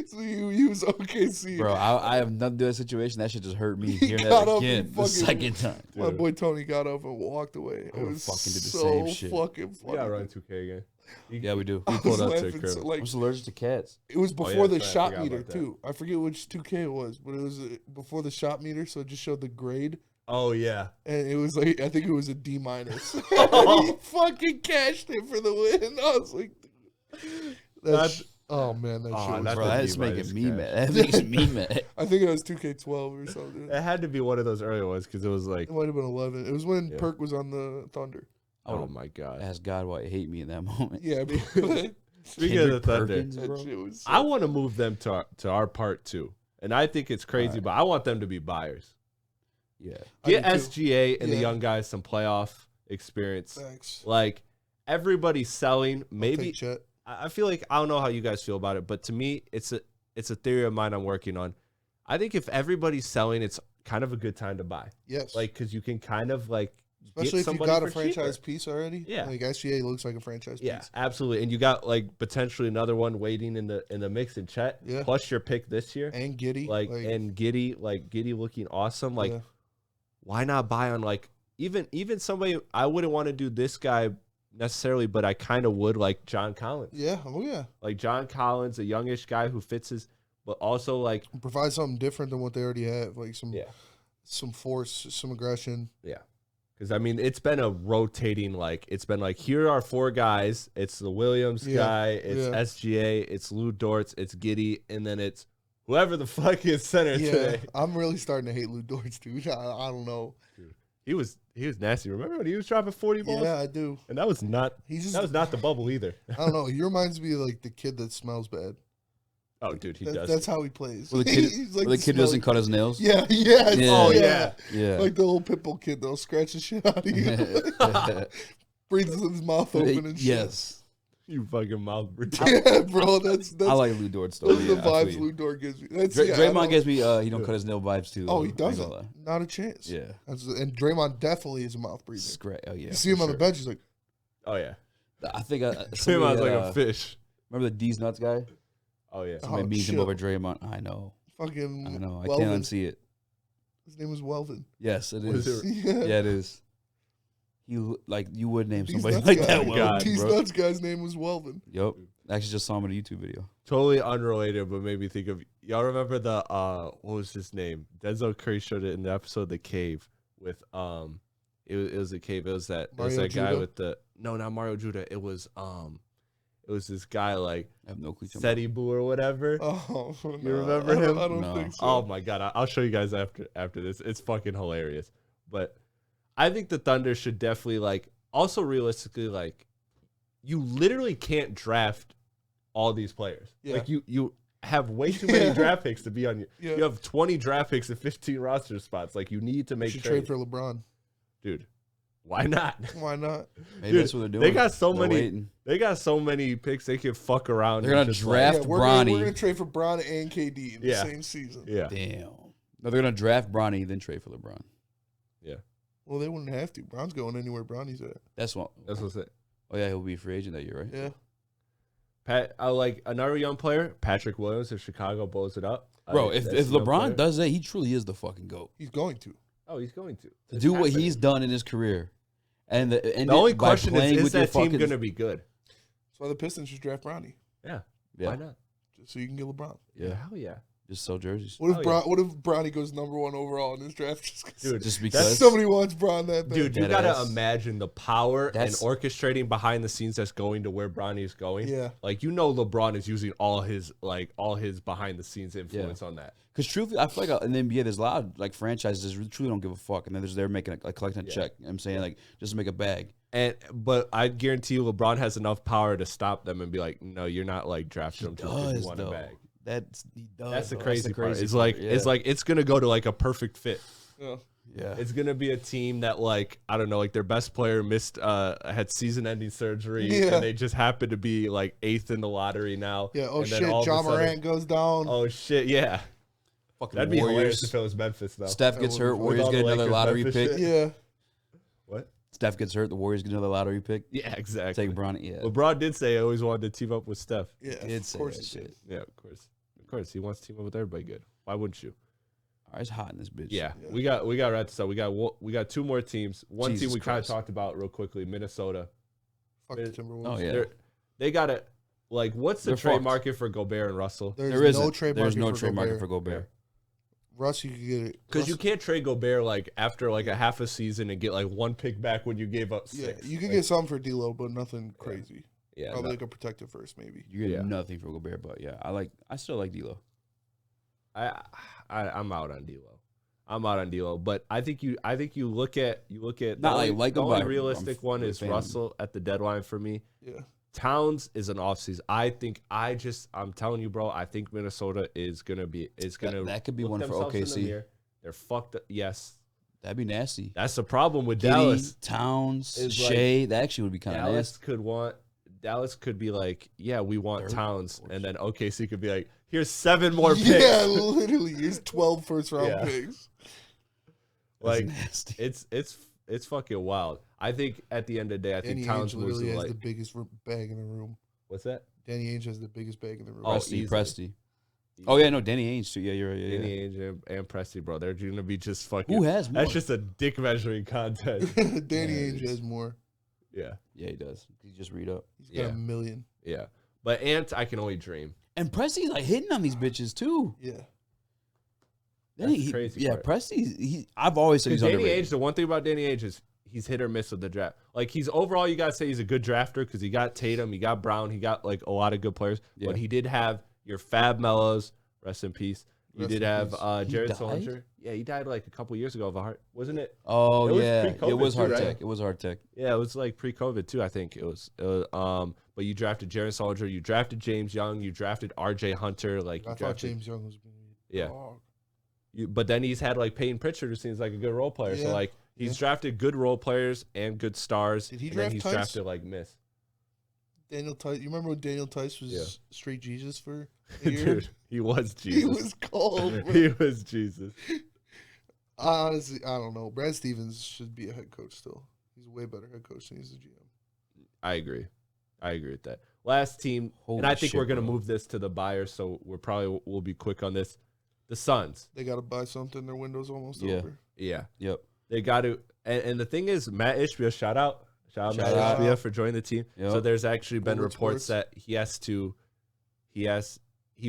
So he was OKC. Bro, I have nothing to do with that situation. That shit just hurt me hearing got that up again and the fucking- second time. My boy Tony got up and walked away. I It would've was fucking did the so same shit. fucking We funny. gotta run 2K again. Yeah, we do. I We was pulled up to laughing Curve. so, like, I'm just allergic to cats. it was Oh, before yeah, the sorry, I shot forgot meter about that. too. I forget which 2K it was, but it was before the shot meter, so it just showed the grade, Oh yeah. and it was like I think it was a D-. He fucking cashed it for the win. I was like, That's- oh man, that Oh, shit was. that's Bro, a that's D-minus making me cash. mad. That makes me mad. I think it was 2K12 or something. It had to be one of those earlier ones because it was like, It might have been 11. It was when Yeah. Perk was on the Thunder. I oh would've my god. Oh, asked God why he hate me in that moment. Yeah, but Speaking of the Kendrick Thunder, Perkins, that bro. shit was. I want to move them to our part too, and I think it's crazy, Alright. but I want them to be buyers. Yeah. I Get do too. SGA and the Yeah. young guys some playoff experience. Thanks. Like everybody's selling. I'll Maybe take Chet. I feel like I don't know how you guys feel about it, but to me, it's a theory of mine I'm working on. I think if everybody's selling, it's kind of a good time to buy. Yes. Like because you can kind of like especially get if you somebody got a for franchise cheaper. piece already. Yeah. Like SGA looks like a franchise Yeah, piece. absolutely. And you got like potentially another one waiting in the mix in Chet. Yeah. Plus your pick this year. And Giddy. And Giddy looking awesome. Like yeah. why not buy on like even somebody I wouldn't want to do this guy necessarily, but I kind of would like John Collins. Yeah. Oh yeah. Like John Collins, a youngish guy who fits his, but also like Provide something different than what they already have. Like yeah. some force, some aggression. Yeah. Because, I mean, it's been a rotating, like, it's been like, here are four guys. It's the Williams guy. It's SGA. It's Lou Dortz. It's Giddy. And then it's whoever the fuck is center today. I'm really starting to hate Lou Dortz, dude. I don't know. Dude, he was nasty. Remember when he was dropping 40 balls? Yeah, I do. And that was not the bubble either. I don't know. He reminds me of like the kid that smells bad. Oh, dude, he does. That's how he plays. Well, the kid, He's like the kid doesn't cut his nails. Yeah, yeah. Yeah. Oh, yeah. Yeah. Like the little pitbull kid that'll scratch the shit out of you. Breathes with his mouth open and shit. Yes. You fucking mouth breather. Yeah, bro. That's I like Lou Dortz though. those are Yeah, the I feel vibes you. Lou Dort gives me. That's, Draymond gives me he don't cut his nail vibes too. Oh, though. he I ain't gonna doesn't. lie. Not a chance. Yeah. And Draymond definitely is a mouth breather. Oh yeah. You see him for on the sure. bench, he's like, Oh, yeah. I think Draymond's like a fish. Remember the D's nuts guy? Oh, yeah. Somebody Oh, beats him shit. over Draymond. I know. fucking I know. I Welvin. can't unsee it. His name was Welvin. Yes, it Was is. it? Yeah, it is. You like you would name These somebody nuts like guy- that. God. Well, These bro. nuts guy's name was Welvin. Yep. Actually, just saw him in a YouTube video. Totally unrelated, but made me think of y'all remember the what was his name? Denzel Curry showed it in the episode The Cave with it was a cave. It was that Mario guy Judah? with the not Mario Judah. It was this guy like I have no clue. Seti Boo or whatever. Oh, no, You remember I don't- him? I don't No. think so. Oh my god, I'll show you guys after this. It's fucking hilarious. But I think the Thunder should definitely like also realistically like you literally can't draft all these players. Yeah. Like you have way too many draft picks to be on your. Yeah. You have 20 draft picks and 15 roster spots. Like you need to You make should trades. trade for LeBron. Dude. Why not? Why not? Maybe Dude, that's what they're doing. they got so They're many. waiting. They got so many picks they can fuck around. They're and gonna just, draft- Yeah, we're Bronny. gonna trade for Bron and KD in the Yeah. same season. Yeah. Damn. No, they're gonna draft Bronny, then trade for LeBron. Yeah. Well, they wouldn't have to. Bron's going anywhere Bronny's at. That's what. That's what's it. Oh yeah, he'll be a free agent that year, right? Yeah. I like another young player, Patrick Williams, if Chicago blows it up. I Bro, think if that's a young LeBron player. does that, he truly is the fucking GOAT. He's going to. Oh, he's going to. To It's do what happening. he's done in his career, and The only question is that team going to be good? That's why the Pistons should draft Bronny. Yeah. Yeah. Why not? Just so you can get LeBron. Yeah. Hell yeah. Just sell jerseys. What if Bronny goes #1 overall in this draft? Just because somebody wants Bron that bad. Dude, you gotta imagine the power and orchestrating behind the scenes that's going to where Bronny is going. Yeah, like LeBron is using all his behind the scenes influence on that. Because truthfully, I feel like in the NBA, there's a lot of like franchises that truly don't give a fuck, and then they're making collecting a check. You know what I'm saying, like, just to make a bag. But I guarantee you, LeBron has enough power to stop them and be like, no, you're not like drafting him because you want a bag. That's the crazy part. It's like it's gonna go to like a perfect fit. Yeah. It's gonna be a team that, like, I don't know, like their best player had season-ending surgery, and they just happen to be like 8th in the lottery now. Yeah. Oh and shit, John Morant goes down. Oh shit, yeah. Fucking That'd be hilarious if it was Memphis though. Steph gets hurt, Warriors get another lottery pick. Yeah. What? Steph gets hurt, the Warriors get another lottery pick. Yeah, exactly. Take Bron. Yeah. LeBron did say he always wanted to team up with Steph. Yeah, of course he did. Yeah, of course. Of course, he wants to team up with everybody good. Why wouldn't you? All right, it's hot in this bitch. Yeah. We got wrapped this up. We got 2 more teams. One team we kind of talked about real quickly, Minnesota. Fuck the Timberwolves. Oh yeah. They got to, like, what's the trade market for Gobert and Russell? There's no trade market for Gobert. Russ, you can get it. Because you can't trade Gobert like after like a half a season and get like 1 pick back when you gave up 6. Yeah, you can get something for D'Lo, but nothing crazy. Yeah, probably like a protective first, maybe. You get nothing for Gobert, but yeah, I still like D'Lo. I'm out on D'Lo. But I think you look at not the only realistic one is Russell at the deadline for me. Yeah. Towns is an offseason. I'm telling you, bro, I think Minnesota is gonna that could be one for OKC. They're fucked up. Yes. That'd be nasty. That's the problem with Dallas. Towns, Shea, that actually would be kind of nasty. Dallas could be like, yeah, we want Towns, and then OKC could be like, here's 7 more picks. Yeah, literally, here's 12 first-round picks. Like, it's fucking wild. I think at the end of the day, Danny Towns Ainge literally has like the biggest bag in the room. What's that? Danny Ainge has the biggest bag in the room. Oh, Presti. Oh yeah, no, Danny Ainge too. Yeah, you're right. Yeah, Danny Ainge and Presti, bro. They're gonna be just fucking. Who has more? That's just a dick measuring contest. Danny Ainge has more. Yeah. Yeah, he does. He just read up. He's got 1 million. Yeah. But Ant, I can only dream. And Presti's like hitting on these bitches too. Yeah. That's crazy. Yeah, Presti. I've always said he's Danny underrated. Ainge. The one thing about Danny Ainge is he's hit or miss with the draft. Like, he's overall, you gotta say he's a good drafter because he got Tatum, he got Brown, he got like a lot of good players. Yeah. But he did have your Fab Mellows, rest in peace. You did have Jared Solinger. Yeah, he died like a couple years ago of a heart, wasn't it? Oh yeah, it was hard tech. Right? It was hard tech. Yeah, it was like pre-COVID too. I think it was. But you drafted Jared Solinger, you drafted James Young, you drafted R.J. Hunter. Like, I thought James Young was. But then he's had like Peyton Pritchard, who seems like a good role player. Yeah. So like he's drafted good role players and good stars. Did he draft? He's drafted like miss. Daniel Tice. You remember when Daniel Tice was straight Jesus for a year? Dude, he was Jesus. He was cold. Bro. He was Jesus. Honestly, I don't know. Brad Stevens should be a head coach still. He's a way better head coach than he's a GM. I agree with that. Last team, and I think we're gonna move this to the buyers, so we'll be quick on this. The Suns. They got to buy something. Their window's almost over. Yeah. Yep. They got to. And the thing is, Matt Ishbia, shout out Matt Ishbia for joining the team. Yep. So there's actually been reports that he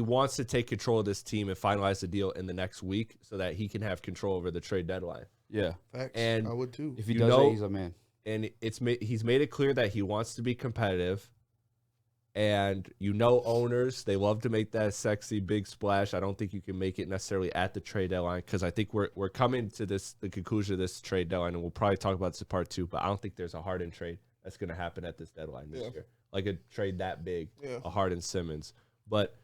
wants to take control of this team and finalize the deal in the next week so that he can have control over the trade deadline. Yeah. Facts. And I would too. If he does, he's a man. And he's made it clear that he wants to be competitive. And owners, they love to make that sexy big splash. I don't think you can make it necessarily at the trade deadline because I think we're coming to the conclusion of this trade deadline, and we'll probably talk about this in part 2. But I don't think there's a Harden trade that's going to happen at this deadline this year, like a trade that big, a Harden Simmons. But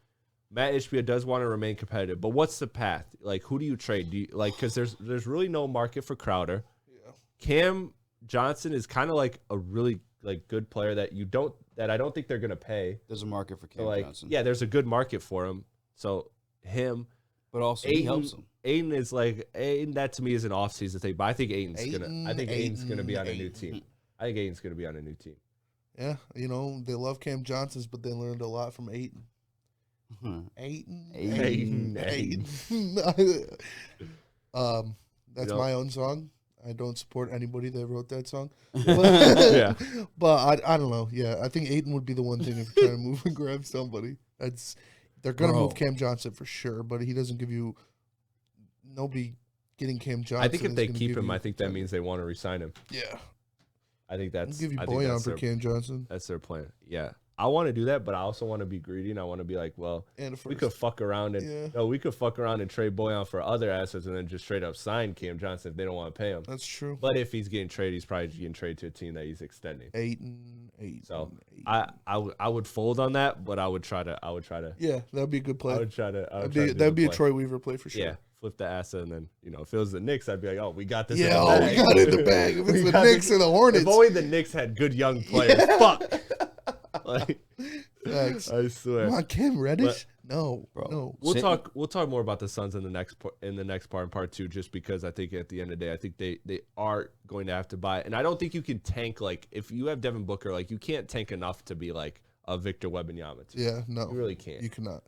Matt Ishbia does want to remain competitive. But what's the path? Like, who do you trade? Do you because there's really no market for Crowder. Yeah. Cam Johnson is kind of like a really like good player that I don't think they're gonna pay. There's a market for Cam Johnson. Yeah, there's a good market for him. So him, but also Ayton, he helps him. Ayton is like that to me is an offseason thing. But I think Ayton's gonna be on a new team. I think Ayton's gonna be on a new team. Yeah, they love Cam Johnson's, but they learned a lot from Ayton. Ayton. That's my own song. I don't support anybody that wrote that song. But, but I don't know. Yeah, I think Ayton would be the one thing if you're trying to move and grab somebody. They're going to move Cam Johnson for sure, but he doesn't give you nobody getting Cam Johnson. I think if they keep him, I think that means they want to re-sign him. Yeah. I think that's. I'll give you Boyan for Cam Johnson. That's their plan. Yeah. I want to do that, but I also want to be greedy, and I want to be like, well, we could fuck around we could fuck around and trade Boyan for other assets, and then just straight up sign Cam Johnson if they don't want to pay him. That's true. But if he's getting traded, he's probably getting traded to a team that he's extending. Ayton. So I would fold on that, but I would try to. Yeah, that'd be a good play. I would try to. That'd be a Troy Weaver play for sure. Yeah. Flip the asset, and then if it was the Knicks, I'd be like, "Oh, we got this." Yeah, we got it in the bag. If it's the Knicks or the Hornets, if only the Knicks had good young players. Fuck. Like, thanks. I swear. Come on, Cam Reddish. No, bro. No. We'll talk more about the Suns in the next part, in part 2, just because I think at the end of the day, I think they are going to have to buy, and I don't think you can tank if you have Devin Booker, you can't tank enough to be like a Victor Wembanyama. Yeah, no, you really can't. You cannot.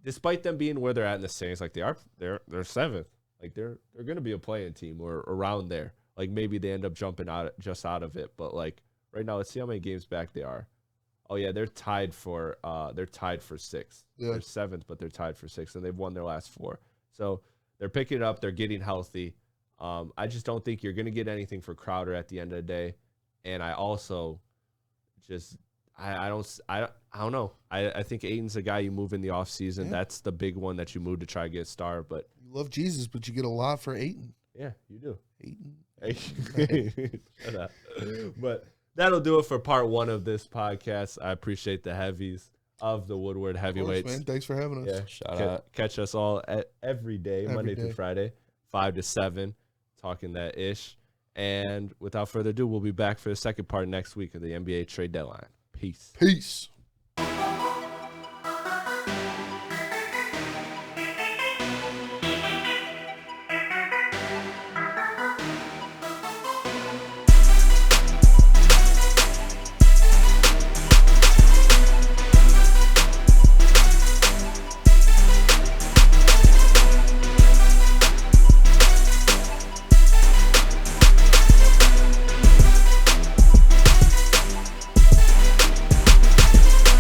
Despite them being where they're at in the standings, they're 7th. They're going to be a play-in team or around there. Maybe they end up jumping out of it, but right now, let's see how many games back they are. Oh yeah, they're tied for 6th. Yeah. They're 7th, but they're tied for 6th, and they've won their last 4. So they're picking it up. They're getting healthy. I just don't think you're going to get anything for Crowder at the end of the day, and I also just. I don't know. I think Ayton's a guy you move in the offseason. Yeah. That's the big one that you move to try to get a star. But you love Jesus, but you get a lot for Ayton. Yeah, you do. Ayton. Shut up. But that'll do it for part 1 of this podcast. I appreciate the heavies of the Woodward Heavyweights. Of course, man. Thanks for having us. Yeah, shout out. Catch us all every day, Monday through Friday, 5 to 7, talking that ish. And without further ado, we'll be back for the second part next week of the NBA trade deadline. Peace. Peace.